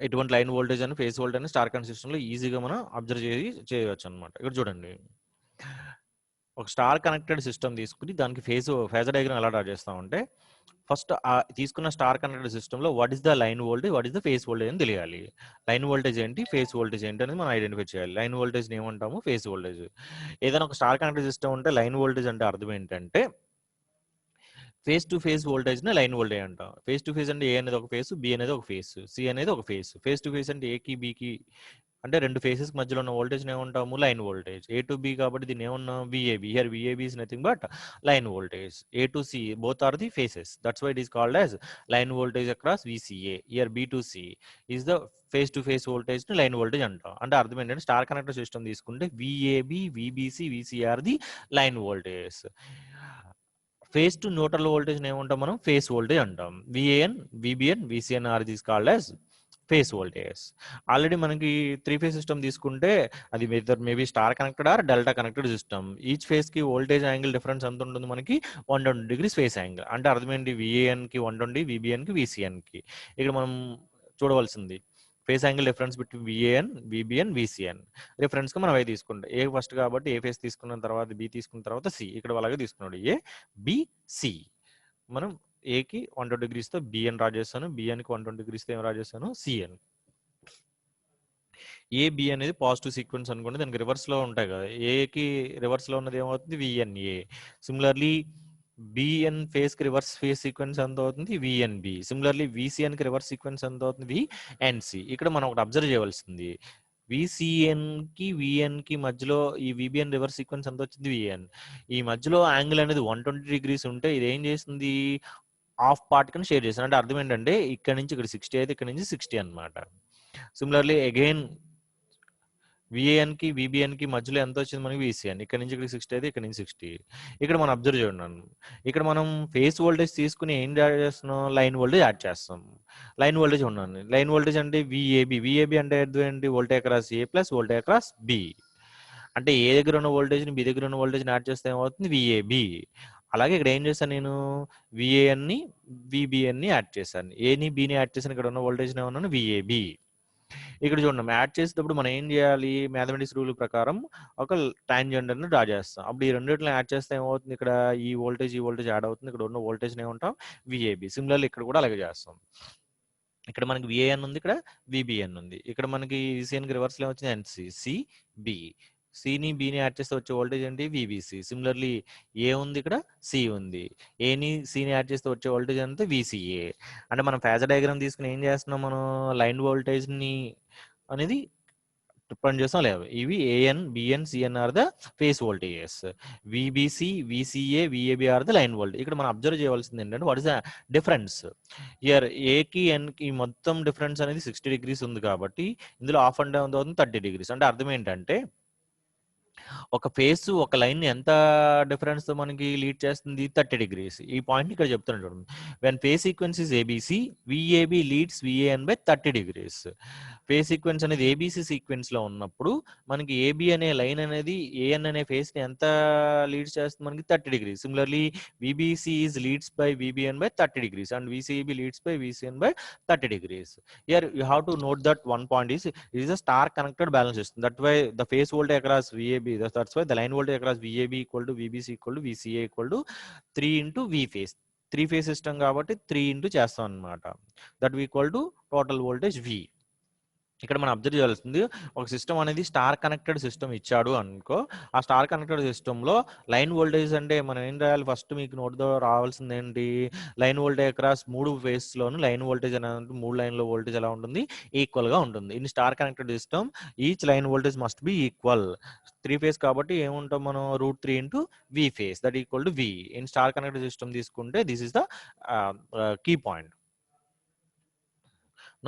Speaker 1: ఎటువంటి లైన్ వోల్టేజ్ అని ఫేస్ వోల్టేజ్ అని స్టార్ కనెక్ట్ సిస్టంలో ఈజీగా మనం అబ్జర్వ్ చేయవచ్చు అనమాట. ఇక్కడ చూడండి, ఒక స్టార్ కనెక్టెడ్ సిస్టమ్ తీసుకుని దానికి ఫేజర్ డయాగ్రామ్ ఎలా డ్రా చేస్తామంటే ఫస్ట్ తీసుకున్న స్టార్ కనెక్టెడ్ సిస్టంలో what is the line voltage, what is the phase voltage అని తెలియాలి. లైన్ వోల్టేజ్ ఏంటి, ఫేస్ వోల్టేజ్ ఏంటి అనేది మనం ఐడెంటిఫై చేయాలి. లైన్ వోల్టేజ్ ఏమంటాము? Phase voltage. ఏదైనా ఒక స్టార్ కనెక్టెడ్ సిస్టమ్ ఉంటే లైన్ వోల్టేజ్ అంటే అర్థం ఏంటంటే ఫేస్ టు ఫేస్ వోల్టేజ్ ని లైన్ వోల్టేజ్ అంటాం. ఫేస్ టు ఫేస్ అంటే ఏ అనేది ఒక ఫేస్, బి అనేది ఒక ఫేస్, సి అనేది ఒక ఫేస్. ఫేస్ టు ఫేస్ అంటే ఏకి బికి అంటే రెండు ఫేసెస్ మధ్యలో ఉన్న వోల్టేజ్ ఏమంటాము? Line voltage. A to B కాబట్టి దీన్ని ఏమన్నాం? V A B. Here V A B is nothing but line voltage. A to C both are the phases, that's why it is called as line voltage across V C A. Here B to C is the phase to phase voltage ని లైన్ వోల్టేజ్ అంటాం. అంటే అర్థం ఏంటంటే స్టార్ కనెక్టర్ సిస్టమ్ తీసుకుంటే V A B, V B C, V C R the line voltage. Phase to neutral voltage ఏమంటాం మనం? ఫేస్ వోల్టేజ్ అంటాం. V A N, V B N, V C N are this called as phase voltage. Already మనకి 3 ఫేజ్ సిస్టమ్ తీసుకుంటే అది maybe star connected or delta connected system. Each phase కి వోల్టేజ్ యాంగిల్ డిఫరెన్స్ ఎంత ఉంటుంది మనకి? 120 degrees ఫేస్ యాంగిల్. అంటే అర్థం ఏంటి? విఏఎన్ కి 120, విబిఎన్ కి, విసిఎన్ కి. ఇక్కడ మనం చూడవలసింది phase angle difference between V A N, V B N, V C N. Reference కి మనం ఏ తీసుకుంటాం? ఏ ఫస్ట్ కాబట్టి ఏ ఫేస్ తీసుకున్న తర్వాత బి తీసుకున్న తర్వాత సి. ఇక్కడ అలాగే తీసుకున్నాడు ఏ, బి, సి. మనం ఏకి 120 degrees తో బిఎన్ డ్రా చేస్తాను, బిఎన్కి 120 degrees తో ఏం డ్రా చేస్తాను? సిఎన్. ఏబి అనేది పాజిటివ్ సీక్వెన్స్ అనుకోండి, దానికి రివర్స్ లో ఉంటాయి కదా. ఏకి రివర్స్ లో ఉన్నది ఏమవుతుంది? విఎన్ఏ. సిమిలర్లీ బిఎన్ ఫేస్ కి రివర్స్ ఫేస్ సీక్వెన్స్ ఎంత అవుతుంది? విఎన్బి. సిమిలర్లీ విసిఎన్ కి రివర్స్ సీక్వెన్స్ ఎంత అవుతుంది? విఎన్సి. ఇక్కడ మనం ఒకటి అబ్జర్వ్ చేయవలసింది, విసిఎన్ కి విఎన్ కి మధ్యలో ఈ విబిఎన్ రివర్స్ సీక్వెన్స్ ఎంత వచ్చింది? విఎన్. ఈ మధ్యలో యాంగిల్ అనేది 120 degrees ఉంటే ఇది ఏం చేస్తుంది? హాఫ్ పార్ట్ కింద షేర్ చేశాను. అంటే అర్థం ఏంటంటే ఇక్కడ నుంచి ఇక్కడ 60 అయితే ఇక్కడ నుంచి 60 అనమాట. సిమిలర్లీ అగైన్ విఏఎన్ కి విబిఎన్ కి మధ్యలో ఎంత వచ్చింది మనకి? విసిఎన్. ఇక్కడ నుంచి ఇక్కడ 60 అయితే ఇక్కడ నుంచి 60. ఇక్కడ మనం అబ్జర్వ్ చేయండి, ఇక్కడ మనం ఫేస్ వోల్టేజ్ తీసుకుని ఏం యాడ్ చేస్తున్నాం? లైన్ వోల్టేజ్ యాడ్ చేస్తాం. లైన్ వోల్టేజ్ ఉన్నాను. లైన్ వోల్టేజ్ అంటే విఏబి. విఏబి అంటే అర్థం ఏంటి? Voltage across A plus voltage across B. అంటే ఏ దగ్గర ఉన్న వోల్టేజ్ ని బి దగ్గర ఉన్న వోల్టేజ్ యాడ్ చేస్తే ఏమవుతుంది? విఏబి. అలాగే ఇక్కడ ఏం చేశాను నేను? విఏఎన్ ని విబిఎన్ ని యాడ్ చేశాను. ఏని బిని యాడ్ చేశాను. ఇక్కడ ఉన్న వోల్టేజ్ ఏమన్నాను? విఏబి. ఇక్కడ చూడండి యాడ్ చేసేటప్పుడు మనం ఏం చేయాలి, మ్యాథమెటిక్స్ రూల్ ప్రకారం ఒక టాంజెంట్ని డ్రా చేస్తాం. అప్పుడు ఈ రెండింటిని యాడ్ చేస్తే ఏమవుతుంది, ఇక్కడ ఈ వోల్టేజ్ యాడ్ అవుతుంది. ఇక్కడ ఉన్న వోల్టేజ్ ఏమంటాం విఏబి. సిమిలర్లీ ఇక్కడ కూడా అలాగే చేస్తాం. ఇక్కడ మనకి విఏఎన్ ఉంది, ఇక్కడ విబిఎన్ ఉంది. ఇక్కడ మనకి ఈసీఎన్కి రివర్స్లో వచ్చింది ఎన్సి, సిబి. సిని బిని యాడ్ చేస్తే వచ్చే వోల్టేజ్ ఏంటి, విబిసి. సిమిలర్లీ ఏ ఉంది, ఇక్కడ సి ఉంది. ఏని సిని యాడ్ చేస్తే వచ్చే వోల్టేజ్ అంతే విసిఏ. అంటే మనం ఫేజర్ డయాగ్రామ్ తీసుకుని ఏం చేస్తున్నాం, మనం లైన్ వోల్టేజ్ని అనేది డిపెండ్ చేస్తాం లేవు. ఇవి A N B N C N are the phase voltages. V B C V C A V A B are the line voltage. ఇక్కడ మనం అబ్జర్వ్ చేయవలసింది ఏంటంటే what is the difference here. ఏకి ఎన్కి మొత్తం డిఫరెన్స్ అనేది 60 degrees ఉంది కాబట్టి ఇందులో ఆఫ్ అండ్ డౌన్ అవుతుంది 30 degrees. అంటే అర్థం ఏంటంటే ఒక ఫేస్ ఒక లైన్ ఎంత డిఫరెన్స్ తో మనకి లీడ్ చేస్తుంది, 30 degrees. ఈ పాయింట్ ఇక్కడ చెప్తున్నాను చూడండి. When phase sequence is A B C, V A B leads V A N by 30 degrees. Phase sequence అనేది ఏబిసి సీక్వెన్స్ లో ఉన్నప్పుడు మనకి ఏబి అనే లైన్ అనేది ఏఎన్ అనే ఫేస్ ని ఎంత లీడ్స్ చేస్తుంది, మనకి 30 degrees. Similarly V B C is leads by V B N by 30 degrees and V C B leads by V C N by 30 degrees. Here you have to note that one point is it is a star connected balance system. That way the phase voltage across VAB, that's why the line voltage across VAB equal to VBC equal to VCA equal to 3 into V phase. 3 phase system కాబట్టి 3 into చేస్తాం అన్నమాట. That we equal to total voltage V. ఇక్కడ మనం అబ్జర్వ్ చేయాల్సింది, ఒక సిస్టమ్ అనేది స్టార్ కనెక్టెడ్ సిస్టమ్ ఇచ్చాడు అనుకో. ఆ స్టార్ కనెక్టెడ్ సిస్టంలో లైన్ వోల్టేజ్ అంటే మనం ఏం రాయాలి, ఫస్ట్ మీకు నోట్తో రావాల్సింది ఏంటి, లైన్ వోల్టేజ్ అక్రాస్ 3 ఫేస్లోను లైన్ వోల్టేజ్ అనేది 3 లైన్లో వోల్టేజ్ ఎలా ఉంటుంది, ఈక్వల్గా ఉంటుంది. In star connected system each line voltage must be equal. 3 phase కాబట్టి ఏముంటాం మనం, √3 into V phase that equal to V. In star connected system తీసుకుంటే this is the key point.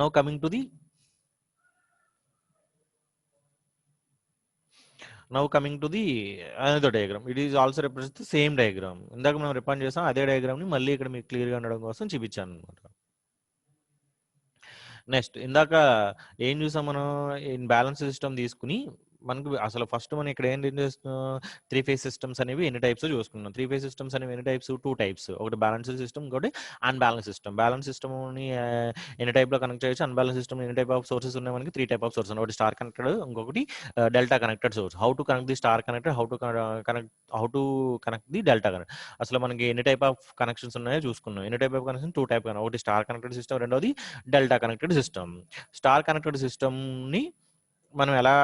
Speaker 1: Now coming to the Now coming to the another diagram, it is also represents the same diagram. ఇందాక మనం రిపన్ చేసాం అదే డయాగ్రామ్ ని మళ్ళీ ఇక్కడ మీకు క్లియర్ గా ఉండడం కోసం చూపించాను అనమాట. నెక్స్ట్ ఇందాక ఏం చూసాం మనం, ఇన్ బ్యాలెన్స్ సిస్టమ్ తీసుకుని మనకు అసలు ఫస్ట్ మనం ఇక్కడ ఏం చేస్తున్నాం, 3 phase సిస్టమ్స్ అనేవి ఎన్ని టైప్స్ చూసుకున్నాం. 3 phase సిస్టమ్స్ అనేవి ఎన్ని టైప్స్, 2 types. ఒకటి బ్యాలెన్స్ సిస్టమ్, ఇంకోటి అన్బ్యాలెన్స్ సిస్టమ్. బ్యాలెన్స్ సిస్టమ్ని ఎన్ని టైప్ లో కనెక్ట్ చేయొచ్చు, అన్బ్యాలెన్స్ సిస్టమ్ ఎన్ని టైప్ ఆఫ్ సోర్సెస్ ఉన్నాయి, మనకి 3 type of సోర్సెస్. ఒకటి స్టార్ కనెక్టెడ్, ఇంకొకటి delta connected source. How to connect the star connected, how to connect the delta connect. అసలు మనకి ఎన్ని టైప్ ఆఫ్ కనెక్షన్స్ ఉన్నాయో చూసుకున్నాం. ఎన్ని టైప్ ఆఫ్ కనెక్షన్, 2 type. ఒకటి స్టార్ కనెక్టెడ్ సిస్టమ్, రెండోది delta connected system. Star connected system ని మనం ఎలా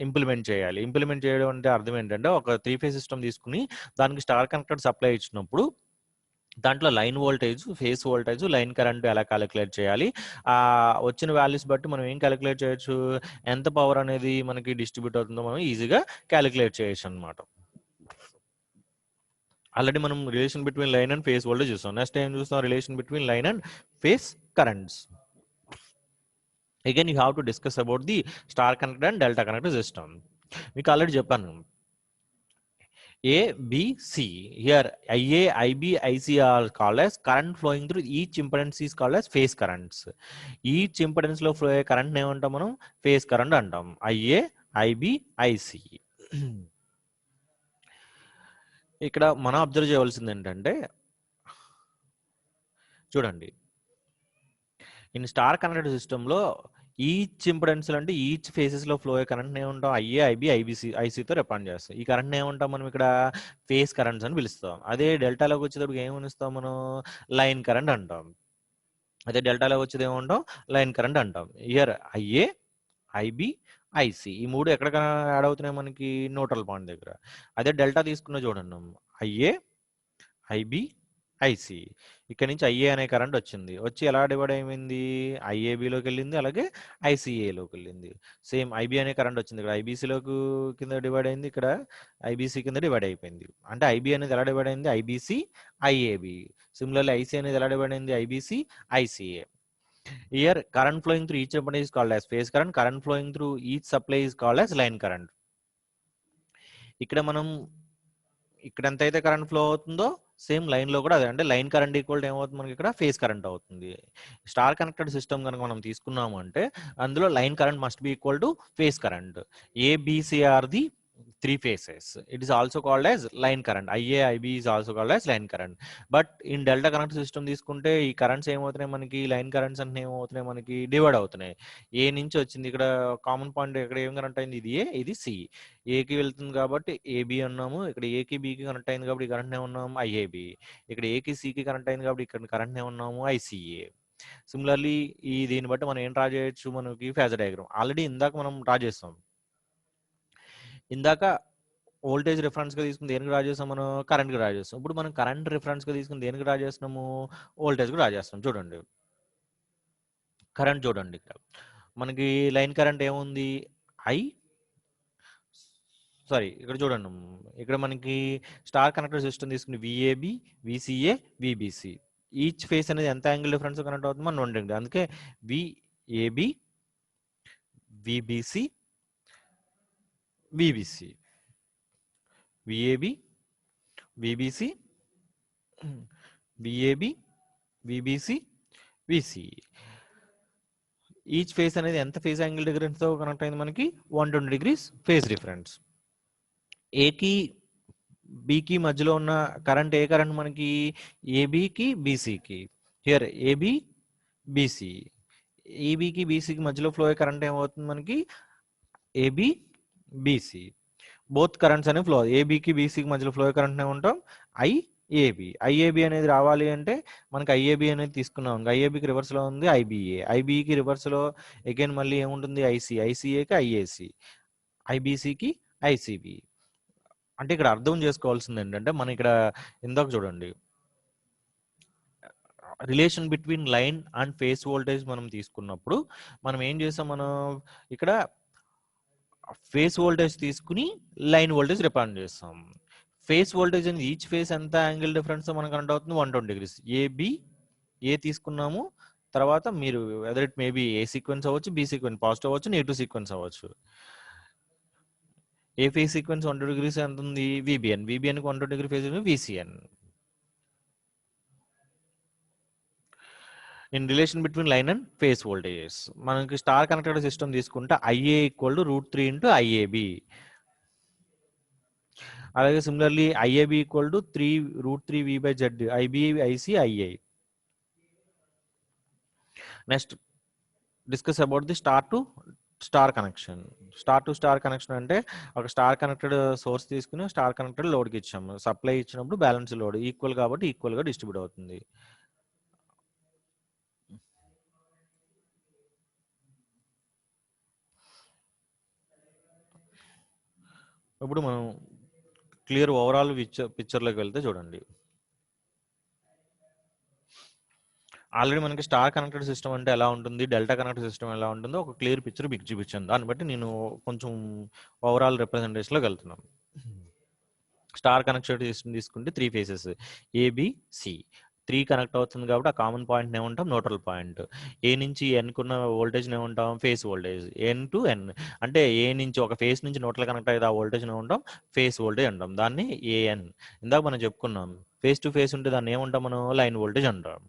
Speaker 1: ఇంప్లిమెంట్ చేయాలి, ఇంప్లిమెంట్ చేయడం అంటే అర్థం ఏంటంటే, ఒక 3 phase సిస్టమ్ తీసుకుని దానికి స్టార్ కనెక్టెడ్ సప్లై ఇచ్చినప్పుడు దాంట్లో line voltage, phase voltage, line current ఎలా క్యాలిక్యులేట్ చేయాలి, వచ్చిన వాల్యూస్ బట్టి మనం ఏం క్యాలిక్యులేట్ చేయొచ్చు, ఎంత పవర్ అనేది మనకి డిస్ట్రిబ్యూట్ అవుతుందో మనం ఈజీగా క్యాలిక్యులేట్ చేయొచ్చు అనమాట. ఆల్రెడీ మనం relation between line and phase voltage చూస్తాం. నెక్స్ట్ ఏం చూస్తాం, relation between line and face currents. Again you have to discuss about the star connected and delta connected system. మీకు ఆల్రెడీ చెప్పాను, A, B, C. Here IA, IB, IC are called as current flowing through each impedance is called as phase currents. Each impedance లో ఫ్లో అయ్యే కరెంట్ ఏమంటాం మనం, ఫేస్ కరెంట్ అంటాం. IA, IB, IC. ఇక్కడ మనం అబ్జర్వ్ చేయవలసింది ఏంటంటే చూడండి, ఇన్ స్టార్ కనెక్టెడ్ సిస్టంలో ఈచ్ ఇంపిడెన్స్ అంటే ఈచ్ ఫేసెస్ లో ఫ్లో అయ్యే కరెంట్ ఏమంటాం, ఐఏ, ఐబి, ఐసీతో రిప్రజెంట్ చేస్తాం. ఈ కరెంట్ ఏమంటాం మనం ఇక్కడ, ఫేస్ కరెంట్స్ అని పిలుస్తాం. అదే డెల్టాలోకి వచ్చేటప్పుడు ఏమనిస్తాం మనం, లైన్ కరెంట్ అంటాం. అదే డెల్టాలోకి వచ్చేది ఏమంటాం, లైన్ కరెంట్ అంటాం. ఇయర్ ఐఏ, ఐబి, ఐసి ఈ మూడు ఎక్కడ యాడ్ అవుతున్నాయి మనకి, న్యూట్రల్ పాయింట్ దగ్గర. అదే డెల్టా తీసుకున్న చూడండి, ఐఏ, ఐబి, ఐసి. ఇక్కడ నుంచి ఐఏ అనే కరెంట్ వచ్చింది, వచ్చి ఎలా డివైడ్ అయిపోయింది, ఐఏబిలోకి వెళ్ళింది, అలాగే ఐసిఏలోకి వెళ్ళింది. సేమ్ ఐబి అనే కరెంట్ వచ్చింది, ఇక్కడ ఐబీసీలోకి కింద డివైడ్ అయింది, ఇక్కడ ఐబీసీ కింద డివైడ్ అయిపోయింది. అంటే ఐబి అనేది ఎలా డివైడ్ అయింది, ఐబీసీ, ఐఏబి. సిమిలర్లీ ఐసి అనేది ఎలా డివైడ్ అయింది, IBC, ICA. Here current flowing through each impedance is called as phase current. Current flowing through each supply is called as line current. ఇక్కడ మనం ఇక్కడ ఎంత అయితే కరెంట్ ఫ్లో అవుతుందో సేమ్ లైన్ లో కూడా అదే, అంటే లైన్ కరెంట్ ఈక్వల్ ఏమవుతుంది మనకి ఇక్కడ ఫేస్ కరెంట్ అవుతుంది. స్టార్ కనెక్టెడ్ సిస్టమ్ కనుక మనం తీసుకున్నాము అంటే అందులో line current must be equal to phase current. ABCR the three phases. It is also called as line current. IA, IB is also called as line current. But in delta connected system తీసుకుంటే ఈ కరెంట్స్ ఏమవుతున్నాయి మనకి, లైన్ కరెంట్స్ అంటే ఏమవుతున్నాయి మనకి, డివైడ్ అవుతున్నాయి. ఏ నుంచి వచ్చింది ఇక్కడ కామన్ పాయింట్, ఇక్కడ ఏం కనెక్ట్ అయింది, ఇది ఏ, ఇది సి. ఏకి వెళ్తుంది కాబట్టి ఏబి అన్నాము, ఇక్కడ ఏకి బికి కనెక్ట్ అయింది కాబట్టి ఈ కరెంట్ ఏమన్నాము ఐఏబి. ఇక్కడ ఏకి సికి కనెక్ట్ అయింది కాబట్టి ఇక్కడ కరెంట్ ఏమన్నాము ఐసిఏ. సిమిలర్లీ ఈ దీన్ని బట్టి మనం ఏం డ్రా చేయొచ్చు, మనకి ఫేజర్ డయాగ్రామ్ ఆల్రెడీ ఇందాక మనం డ్రా చేస్తాం. ఇందాక వోల్టేజ్ రిఫరెన్స్ గా తీసుకుని దేనికి డ్రా చేస్తాం, మనం కరెంట్ డ్రా చేస్తాం. ఇప్పుడు మనం కరెంట్ రిఫరెన్స్ గా తీసుకుని దేనికి డ్రా చేస్తున్నాము, వోల్టేజ్ డ్రా చేస్తాం. చూడండి కరెంట్, చూడండి ఇక్కడ మనకి లైన్ కరెంట్ ఏముంది, ఐ సారీ ఇక్కడ చూడండి, ఇక్కడ మనకి స్టార్ కనెక్టర్ సిస్టమ్ తీసుకుని VAB, VCA, VBC. Each phase అనేది ఎంత యాంగిల్ డిఫరెన్స్ కనెక్ట్ అవుతుంది, మనం 2. అందుకే VAB, VBC, VBC, VAB, VBC, VAB, VBC, VC. Each phase అనేది ఎంత ఫేస్ యాంగిల్ డిఫరెన్స్ తో కనెక్ట్ అయింది మనకి, 120 degrees ఫేస్ డిఫరెన్స్. ఏకి బికి మధ్యలో ఉన్న కరెంట్, ఏ కరెంట్ మనకి, ఏబికి బీసీకి. హియర్ ఏబి బీసీ, ఏబికి బీసీకి మధ్యలో ఫ్లో అయ్యే కరెంట్ ఏమవుతుంది మనకి, ఏబి బీసీ. బోత్ కరెంట్స్ అనే ఫ్లో, ఏబికి బీసీకి మధ్యలో ఫ్లో అయ్యే కరెంట్ ఏమంటాం, ఐఏబి. ఐఏబి అనేది రావాలి అంటే మనకి ఐఏబి అనేది తీసుకున్నాం, ఐఏబికి రివర్స్ లో ఉంది ఐబిఏ, ఐబికి రివర్స్ లో అగైన్ మళ్ళీ ఏముంటుంది ఐసి, ఐసిఏకి ఐఏసి, ఐబిసికి ఐసిబి. అంటే ఇక్కడ అర్థం చేసుకోవాల్సింది ఏంటంటే, మనం ఇక్కడ ఇందాక చూడండి relation between line and face voltage మనం తీసుకున్నప్పుడు మనం ఏం చేసాం, మనం ఇక్కడ ఫేస్ వోల్టేజ్ తీసుకుని లైన్ వోల్టేజ్ రిప్రజెంట్ చేస్తాం. ఫేస్ వోల్టేజ్ అనేది ఈచ్ ఫేస్ ఎంత యాంగిల్ డిఫరెన్స్ మనకు కనెక్ట్ అవుతుంది, 120 degrees. ఏ తీసుకున్నాము, తర్వాత మీరు whether it maybe A sequence అవ్వచ్చు, బి సీక్వెన్స్ పాజిటివ్ అవ్వచ్చు, నెగిటివ్ సీక్వెన్స్ అవ్వచ్చు. ఏ ఫేస్ సీక్వెన్స్ 120 degrees ఎంత ఉంది, విబిఎన్, విబిఎన్ కి 120 degree phase V C N. In relation between line and phase voltages మనకి స్టార్ కనెక్టెడ్ సిస్టమ్ తీసుకుంటే I A equal to √3 into I A B. అలాగే similarly I A B equal to √3 V/Z, I B, I C, I I. Next discuss about the star to star connection. Star to star connection అంటే ఒక స్టార్ కనెక్టెడ్ సోర్స్ తీసుకుని స్టార్ కనెక్టెడ్ లోడ్కి ఇచ్చాము. సప్లై ఇచ్చినప్పుడు బ్యాలెన్స్ లోడ్ ఈక్వల్ కాబట్టి ఈక్వల్ గా డిస్ట్రిబ్యూట్ అవుతుంది. ఇప్పుడు మనం క్లియర్ ఓవరాల్ పిక్చర్లోకి వెళ్తే చూడండి, ఆల్రెడీ మనకి స్టార్ కనెక్టెడ్ సిస్టమ్ అంటే ఎలా ఉంటుంది, డెల్టా కనెక్టెడ్ సిస్టమ్ ఎలా ఉంటుందో ఒక క్లియర్ పిక్చర్ మీకు చూపించాను. దాన్ని బట్టి నేను కొంచెం ఓవరాల్ రిప్రజెంటేషన్లోకి వెళ్తున్నాను. స్టార్ కనెక్టెడ్ సిస్టమ్ తీసుకుంటే 3 phases ఏబిసి, 3 కనెక్ట్ అవుతుంది కాబట్టి ఆ కామన్ పాయింట్ ఏమంటాం, న్యూట్రల్ పాయింట్. ఏ నుంచి ఎన్కున్న వోల్టేజ్ ఏమంటాం, ఫేస్ వోల్టేజ్. ఎన్ టు ఎన్ అంటే ఏ నుంచి ఒక ఫేస్ నుంచి న్యూట్రల్ కనెక్ట్ అయితే ఆ వోల్టేజ్ ఏమంటాం, ఫేస్ వోల్టేజ్ అంటాం. దాన్ని ఏఎన్. ఇందాక మనం చెప్పుకున్నాం ఫేస్ టు ఫేస్ ఉంటే దాన్ని ఏమంటాం మనం, లైన్ వోల్టేజ్ అంటాం.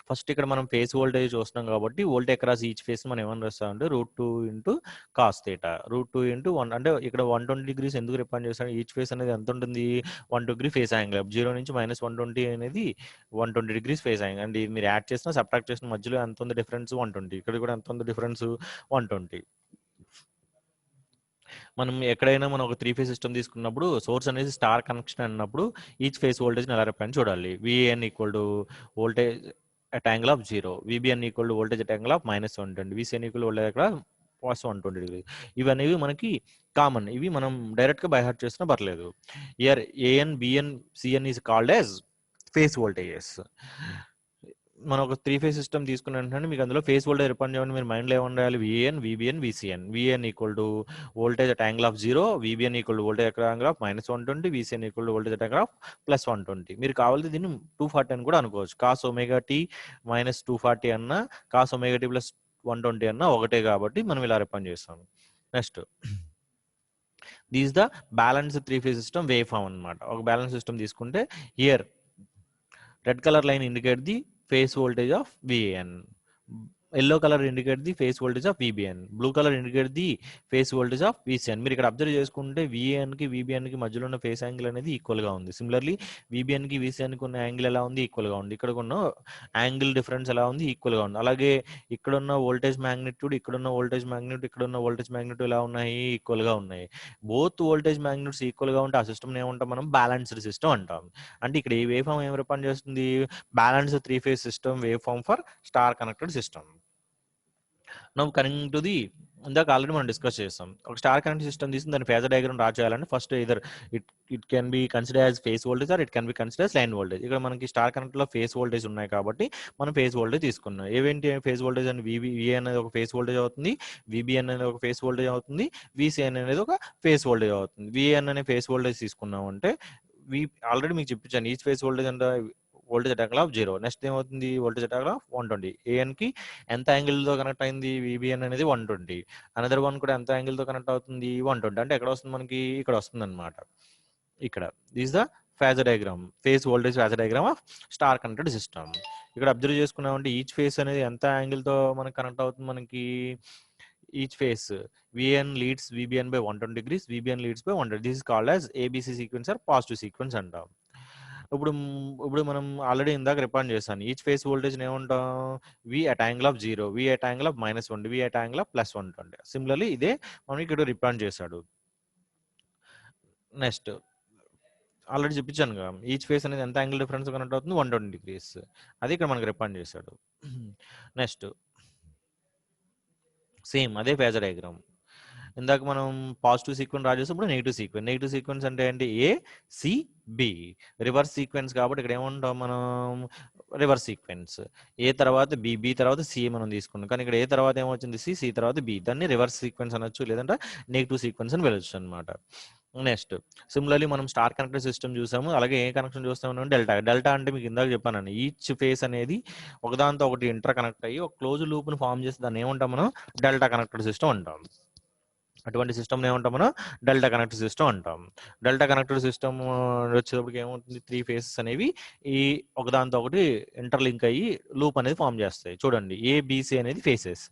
Speaker 1: ఫస్ట్ ఇక్కడ మనం ఫేస్ వోల్టేజ్ చూస్తున్నాం కాబట్టి వోల్టేజ్ అక్రాస్ ఈచ్ ఫేస్ మనం ఏమని రాస్తామంటే √2 into cos θ, √2 into 1. అంటే ఇక్కడ 120 degrees ఎందుకు రిప్రజెంట్ చేస్తాం, ఈచ్ ఫేస్ అనేది ఎంత ఉంటుంది, 1 degree ఫేస్ యాంగిల్. 0 నుంచి -120 అనేది 120 degrees ఫేస్ యాంగిల్. అండ్ మీరు యాడ్ చేసిన సబ్ట్రాక్ట్ చేసిన మధ్యలో ఎంత ఉంది డిఫరెన్స్, 120. ఇక్కడ కూడా ఎంత ఉంది డిఫరెన్స్, 120. మనం ఎక్కడైనా మనం ఒక 3 phase సిస్టమ్ తీసుకున్నప్పుడు సోర్స్ అనేది స్టార్ కనెక్షన్ అన్నప్పుడు ఈచ్ ఫేస్ వోల్టేజ్ ఎలా రిప్రజెంట్ చూడాలి. Van equal to voltage at angle of 0, VBN equal to voltage at angle of -120, VCN equal to voltage at +120 degrees. ఇవనేవి మనకి కామన్, ఇవి మనం డైరెక్ట్ గా బై హార్ట్ చేసినా పర్లేదు. Here A N, B N, C N is called as phase voltages. మనం ఒక 3 phase సిస్టమ్ తీసుకున్న వెంటనే మీకు అందులో ఫేస్ వోల్టేజ్ రిప్రజెంట్ చేయండి, మీరు మైండ్ లో ఏముండాలి, Van, V B N, V C N. Van equal to voltage at angle of 0, VBN equal to voltage at angle of -120, VCN equal to voltage at angle of +120. మీరు కావాలి దీన్ని 240 అని కూడా అనుకోవచ్చు. cos ωt -240 అన్న cos ωt +120 అన్న ఒకటే కాబట్టి మనం ఇలా రిప్రజెంట్ చేస్తాం. Next this the balance 3 phase system wave form అన్నమాట. ఒక బ్యాలెన్స్ సిస్టమ్ తీసుకుంటే here red colour line indicate the phase voltage of V A N, yellow color indicate the phase voltage of VBN, blue color indicate the phase voltage of VCN. మీరు ఇక్కడ అబ్జర్వ్ చేసుకుంటే VAN కి VBN కి మధ్యలో ఉన్న ఫేస్ యాంగిల్ అనేది ఈక్వల్ గా ఉంది. సిమిలర్లీ VBN కి VCN కి ఉన్న యాంగిల్ ఎలా ఉంది, ఈక్వల్ గా ఉంది. ఇక్కడ ఉన్న యాంగిల్ డిఫరెన్స్ ఎలా ఉంది, ఈక్వల్ గా ఉంది. అలాగే ఇక్కడ ఉన్న వోల్టేజ్ మ్యాగ్నిట్యూడ్, ఇక్కడ ఉన్న వోల్టేజ్ మ్యాగ్నిట్యూడ్, ఇక్కడ ఉన్న వోల్టేజ్ మ్యాగ్నిట్యూడ్ ఎలా ఉన్నాయి, ఈక్వల్ గా ఉన్నాయి. బోత్ వోల్టేజ్ మ్యాగ్నిట్యూడ్స్ ఈక్వల్ గా ఉంటే ఆ సిస్టమ్ ఏమంటాం మనం, బ్యాలెన్స్డ్ సిస్టమ్ అంటాం. అంటే ఇక్కడ ఈ వేవ్ ఫామ్ ఏం రిప్రజెంట్ చేస్తుంది, balanced 3-phase system wave form for star connected system. Now coming to the, ఇందాక ఆల్రెడీ మనం డిస్కస్ చేస్తాం. ఒక స్టార్ కనెక్ట్ సిస్టమ్ తీసుకుని దాని ఫేజర్ డయాగ్రామ్ డ్రా చేయాలంటే first either it can be consider as phase voltage or it can be consider as line voltage. ఇక్కడ మనకి స్టార్ కనెక్ట్ లో ఫేస్ వోల్టేజ్ ఉన్నాయి కాబట్టి మనం ఫేస్ వోల్టేజ్ తీసుకున్నాం. ఏవేంటి ఫేస్ వోల్టేజ్ అని, వివి అనేది ఒక ఫేస్ వోల్టేజ్ అవుతుంది, విబిఎన్ అనేది ఒక ఫేస్ వోల్టేజ్ అవుతుంది, విసిఎన్ అనేది ఒక ఫేస్ వోల్టేజ్ అవుతుంది. విఎన్ అనే ఫేస్ వోల్టేజ్ తీసుకున్నాం అంటే ఆల్రెడీ మీకు చెప్పించాను, ఈచ్ ఫేస్ వోల్టేజ్ అంటే voltage at angle of 0. Next ఏమవుతుంది, voltage at angle of 120. A N కి ఎంత యాంగిల్ తో కనెక్ట్ అయింది, విబిఎన్ అనేది 120. అనదర్ వన్ కూడా ఎంత యాంగిల్ తో కనెక్ట్ అవుతుంది, 120. అంటే ఎక్కడ వస్తుంది మనకి, ఇక్కడ వస్తుంది అనమాట. ఇక్కడ this the phasor diagram, phase voltage phasor diagram of star connected system. ఇక్కడ అబ్జర్వ్ చేసుకున్నామంటే ఈచ్ ఫేస్ అనేది ఎంత యాంగిల్ తో మనకి కనెక్ట్ అవుతుంది, మనకి each face VN leads VBN by 120 degrees, VBN leads by 100. This is called as ABC sequence or positive sequence అంటాం. ఇప్పుడు మనం ఆల్రెడీ ఇందాక రిపాండ్ చేశాను. ఈచ్ ఫేస్ వోల్టేజ్ ఏమంటాం, V at angle of 0, V at angle of -1, V at angle of +120. Similarly ఇదే మనం ఇక్కడ రిపాండ్ చేశాడు. నెక్స్ట్ ఆల్రెడీ చెప్పించాను కదా, ఈచ్ ఫేస్ అనేది ఎంత యాంగిల్ డిఫరెన్స్ కనెక్ట్ అవుతుంది, 120 degrees. అది ఇక్కడ మనకి రిపాండ్ చేశాడు. నెక్స్ట్ సేమ్ అదే ఫేజర్ డయాగ్రామ్. ఇందాక మనం పాజిటివ్ సీక్వెన్స్ డ్రా చేసినప్పుడు నెగిటివ్ సీక్వెన్స్ అంటే ఏంటి, A C B, reverse sequence కాబట్టి ఇక్కడ ఏమంటాం మనం, రివర్స్ సీక్వెన్స్. ఏ తర్వాత బి తర్వాత సి మనం తీసుకున్నాం, కానీ ఇక్కడ ఏ తర్వాత ఏమొచ్చింది, సి తర్వాత బి. దాన్ని రివర్స్ సీక్వెన్స్ అనొచ్చు, లేదంటే నెగిటివ్ సీక్వెన్స్ అని వెళ్ళొచ్చు అనమాట. నెక్స్ట్ సిమిలర్లీ మనం స్టార్ కనెక్టెడ్ సిస్టమ్ చూసాము. అలాగే ఏ కనెక్షన్ చూస్తాము, డెల్టా అంటే మీకు ఇందాక చెప్పాను, ఈచ్ ఫేస్ అనేది ఒకదాంతో ఒకటి ఇంటర్ కనెక్ట్ అయ్యి ఒక క్లోజ్ లూప్ ని ఫామ్ చేసి దాన్ని ఏమంటాం మనం, డెల్టా కనెక్టెడ్ సిస్టమ్ అంటాం. అటువంటి సిస్టమ్ ఏమంటాం మనం, డెల్టా కనెక్టెడ్ సిస్టమ్ అంటాం. డెల్టా కనెక్టెడ్ సిస్టమ్ వచ్చేటప్పటికి ఏమవుతుంది, 3 phases అనేవి ఈ ఒకదాంతో ఒకటి ఇంటర్లింక్ అయ్యి లూప్ అనేది ఫామ్ చేస్తాయి. చూడండి, ఏబిసి అనేది ఫేసెస్.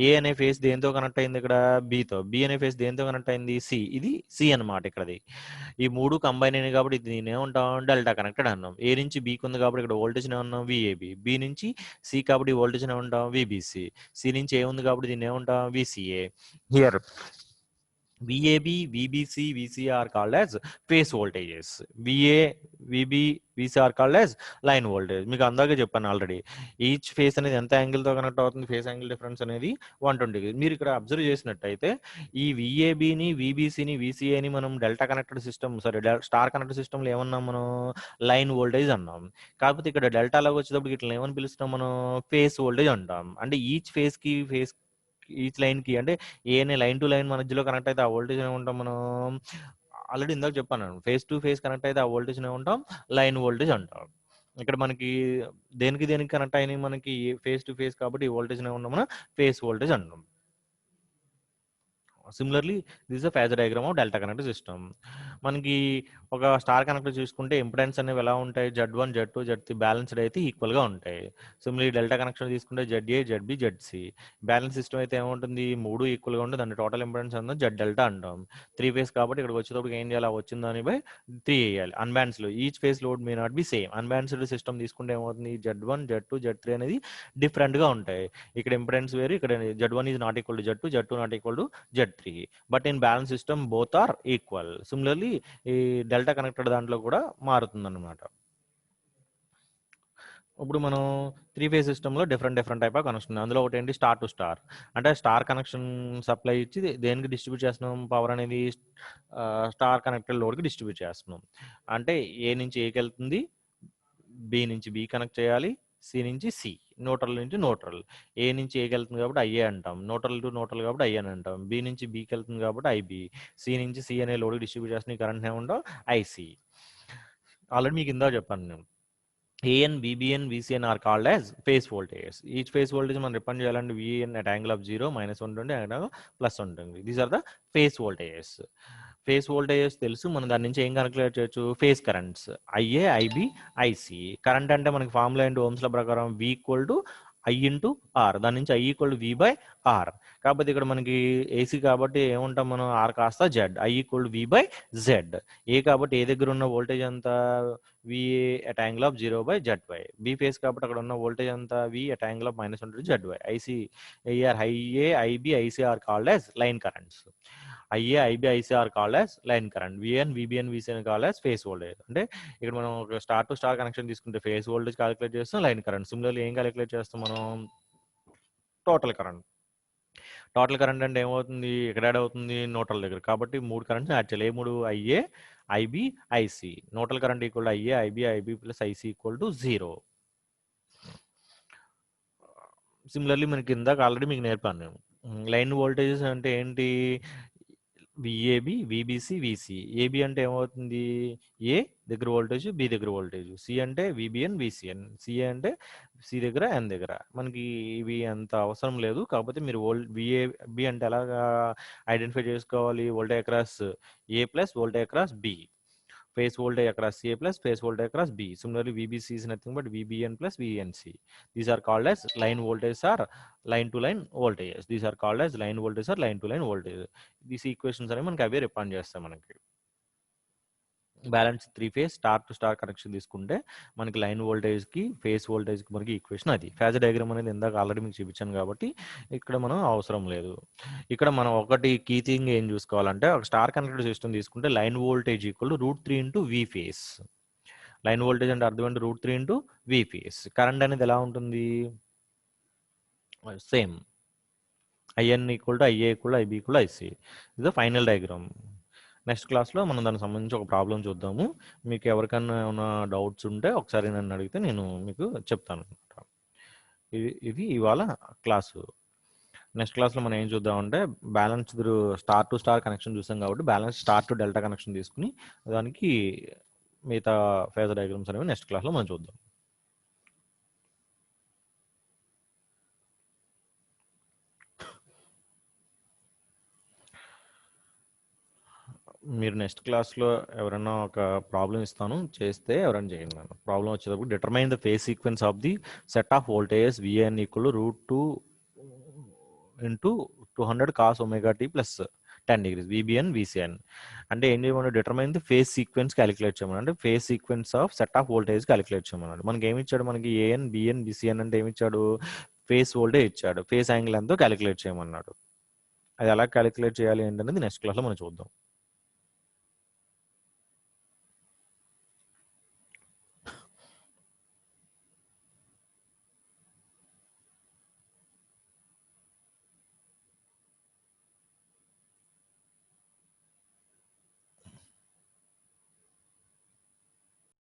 Speaker 1: ఏ అనే ఫేస్ దేంతో కనెక్ట్ అయింది, ఇక్కడ బితో. బి అనే ఫేస్ దేంతో కనెక్ట్ అయింది, సి. ఇది సి అనమాట. ఇక్కడది ఈ మూడు కంబైన్ అయినాయి కాబట్టి దీన్ని ఏమంటాం, డెల్టా కనెక్టెడ్ అన్నాం. ఏ నుంచి బికి ఉంది కాబట్టి ఇక్కడ వోల్టేజ్ ఏమన్నాం, విఏబి. బి నుంచి సి కాబట్టి వోల్టేజ్ ఏమంటాం, విబిసి. సి నుంచి ఏ ఉంది కాబట్టి దీన్ని ఏమంటాం, VCA. Here VAB, VBC, VC are called as phase voltages. VA, VB, VC are called as line voltage. మీకు అందాక చెప్పాను ఆల్రెడీ, ఈచ్ ఫేస్ అనేది ఎంత యాంగిల్ తో కనెక్ట్ అవుతుంది, ఫేస్ యాంగిల్ డిఫరెన్స్ అనేది 120. మీరు ఇక్కడ అబ్జర్వ్ చేసినట్టయితే ఈ VABని, VBCని, VCAని మనం delta connected system, star connected system లో ఏమన్నాం మనం, లైన్ వోల్టేజ్ అన్నాం. కాకపోతే ఇక్కడ డెల్టాలోకి వచ్చేటప్పుడు ఇట్లా ఏమని పిలుస్తాం మనం, ఫేస్ వోల్టేజ్ అంటాం. అంటే ఈచ్ ఫేస్ కి ఈచ్ లైన్ కి, అంటే ఏ అనే లైన్ టు లైన్ మధ్యలో కనెక్ట్ అయితే ఆ వోల్టేజ్ ఏమంటాం మనం, ఆల్రెడీ ఇందాక చెప్పాను, ఫేస్ టు ఫేస్ కనెక్ట్ అయితే ఆ వోల్టేజ్ ఏమంటాం, లైన్ వోల్టేజ్ అంటాం. ఇక్కడ మనకి దేనికి కనెక్ట్ అయినాయి, మనకి ఫేస్ టు ఫేస్ కాబట్టి ఈ వోల్టేజ్ ఏమంటాం మనం, ఫేస్ వోల్టేజ్ అంటాం. Similarly this the phasor diagram of delta connected system. మనకి ఒక స్టార్ కనెక్టర్ చూసుకుంటే ఇంపిడెన్స్ అనేవి ఎలా ఉంటాయి, Z1, Z2, Z3 బ్యాలెన్స్డ్ అయితే ఈక్వల్ గా ఉంటాయి. సిమిలర్లీ డెల్టా కనెక్షన్ తీసుకుంటే ZA, ZB, ZC. Balance system అయితే ఏముంటుంది, మూడు ఈక్వల్ గా ఉంటుంది. దాన్ని టోటల్ ఇంపిడెన్స్ అంతా Z డెల్టా అంటాం. 3 phase కాబట్టి ఇక్కడ వచ్చేటప్పుడు ఏం చేయాలి, వచ్చిన దాని బై 3 వేయాలి. అన్బ్యాలెన్స్ లో each face load may not be same. Unbalanced system తీసుకుంటే ఏమవుతుంది, Z1, Z2, Z3 అనేది డిఫరెంట్ గా ఉంటాయి. ఇక్కడ ఇంపిడెన్స్ వేరు, ఇక్కడ Z1 is not equal to Z2, Z2 not equal to Z3. But in balance system both are equal. Similarly ఈ డెల్టా కనెక్టెడ్ దాంట్లో కూడా మారుతుంది అనమాట. ఇప్పుడు మనం 3 phase సిస్టంలో డిఫరెంట్ టైప్ ఆఫ్ కనెక్షన్. అందులో ఒకటి ఏంటి, స్టార్ టు స్టార్. అంటే స్టార్ కనెక్షన్ సప్లై ఇచ్చి దేనికి డిస్ట్రిబ్యూట్ చేస్తున్నాం, పవర్ అనేది స్టార్ కనెక్టెడ్ లోడ్కి డిస్ట్రిబ్యూట్ చేస్తున్నాం. అంటే ఏ నుంచి ఏకి వెళ్తుంది, బి నుంచి బి కనెక్ట్ చేయాలి, సి నుంచి సి, న్యూట్రల్ నుంచి న్యూట్రల్. ఏ నుంచి ఏకి వెళ్తుంది కాబట్టి ఐఏ అంటాం, న్యూట్రల్ టు న్యూట్రల్ కాబట్టి ఐ అని అంటాం. బి నుంచి బికి వెళ్తుంది కాబట్టి ఐబి. సి నుంచి సి అనే లోడ్కి డిస్ట్రిబ్యూట్ చేస్తున్న కరెంట్ ఏముంటాం, ఐసి. ఆల్రెడీ మీకు ఇందా చెప్పాను నేను, A N, V B N, V C N are called as phase voltages. Each phase voltage మనం రిఫైండ్ చేయాలంటే V N at angle of 0, -120, angle +120. These are the phase voltages. Phase voltages తెలుసు, మనం దాని నుంచి ఏం కన్క్లూడ్ చేయొచ్చు, phase currents I A, I B, I C. Current అంటే మనకి ఫార్ములా ఏంటి, ఓమ్స్ లా ప్రకారం V = ఐ ఇంటూ ఆర్, దాని నుంచి I equal V by R. కాకపోతే ఇక్కడ మనకి ఏసీ కాబట్టి ఏముంటాం మనం, ఆర్ కాస్త Z, I equal V by Z. A కాబట్టి ఏ దగ్గర ఉన్న వోల్టేజ్ అంత V A at angle of 0 by Z Y. B phase కాబట్టి అక్కడ ఉన్న వోల్టేజ్ అంతా V at angle of -120 Z Y. I C A R I A I B I C are called as line currents. I A I B I C are called as line current. V N V B N V C N called as phase voltage. అంటే ఇక్కడ మనం ఒక స్టార్ టు స్టార్ కనెక్షన్ తీసుకుంటే ఫేస్ వోల్టేజ్ క్యాలిక్యులేట్ చేస్తాం, లైన్ కరెంట్. సిమిలర్లీ ఏం క్యాలిక్యులేట్ చేస్తాం మనం, టోటల్ కరెంట్. టోటల్ కరెంట్ అంటే ఏమవుతుంది, ఎక్కడ యాడ్ అవుతుంది, న్యూట్రల్ దగ్గర. కాబట్టి 3 కరెంట్స్ యాడ్ చేయాలి. A 3, I A I B I C. Neutral current equal to I A I B I B plus I C equal to 0. Similarly మనకి ఇందాక ఆల్రెడీ మీకు నేర్పాను నేను. లైన్ వోల్టేజెస్ అంటే ఏంటి, విఏబి విబిసి విసి. ఏబి అంటే ఏమవుతుంది, ఏ దగ్గర వోల్టేజ్, బి దగ్గర వోల్టేజ్. సి అంటే విబిఎన్ విసిఎన్. సిఏ అంటే సి దగ్గర ఎన్ దగ్గర. మనకి ఇవి అంత అవసరం లేదు. కాకపోతే మీరు విఏబి అంటే ఎలాగా ఐడెంటిఫై చేసుకోవాలి, voltage across A plus voltage across B. phase voltage across A plus phase voltage across B. Similarly, VBC is nothing but VBN plus VNC. These are called as line voltages or line to line voltages. These are called as line voltages or line to line voltages. These equations are మనకి అవే రిఫైన్ చేస్తాం. మనకి balance 3 phase star to star connection తీసుకుంటే మనకి లైన్ వోల్టేజ్ కి ఫేస్ వోల్టేజ్ కి మనకి ఈక్వేషన్ అది. ఫేజర్ డయాగ్రామ్ అనేది ఇందాక ఆల్రెడీ మీకు చూపించాను కాబట్టి ఇక్కడ మనం అవసరం లేదు. ఇక్కడ మనం ఒకటి కీ థింగ్ ఏం చూసుకోవాలంటే, ఒక స్టార్ కనెక్టెడ్ సిస్టమ్ తీసుకుంటే line voltage equal to √3 into V phase. Line voltage అంటే అర్థం ఏంటి, √3 ఇంటూ వి ఫేస్. కరెంట్ అనేది ఎలా ఉంటుంది, same. I N equal to I A equal to I B equal to I C. ఇది ఫైనల్ డయాగ్రామ్. నెక్స్ట్ క్లాస్లో మనం దానికి సంబంధించి ఒక ప్రాబ్లం చూద్దాము. మీకు ఎవరికైనా ఏమైనా డౌట్స్ ఉంటే ఒకసారి నన్ను అడిగితే నేను మీకు చెప్తాను. ఇది ఇవాళ క్లాసు. నెక్స్ట్ క్లాస్లో మనం ఏం చూద్దామంటే, balanced star to star connection చూసాం కాబట్టి balance star to delta connection తీసుకుని దానికి మిగతా ఫేజర్ డయాగ్రామ్స్ అనేవి నెక్స్ట్ క్లాస్లో మనం చూద్దాం. మీరు నెక్స్ట్ క్లాస్లో ఎవరైనా ఒక ప్రాబ్లం ఇస్తాను, చేస్తే ఎవరైనా చేయండి. ప్రాబ్లం వచ్చేటప్పుడు determine the phase sequence of the set of voltages V N equal √2 into 200 cos omega T plus 10 degrees V B N V C N. అంటే ఏం చేయమన్నా, determine the phase sequence calculate చేయమని. అంటే phase sequence of set of voltage calculate చేయమన్నాడు. మనకి ఏమి ఇచ్చాడు, మనకి ఏఎన్ బిఎన్ బిసిఎన్ అంటే ఏమి ఇచ్చాడు, ఫేస్ వోల్టేజ్ ఇచ్చాడు. ఫేస్ యాంగిల్ ఎంతో క్యాలిక్యులేట్ చేయమన్నాడు. అది ఎలా క్యాలిక్యులేట్ చేయాలి ఏంటనేది నెక్స్ట్ క్లాస్లో మనం చూద్దాం.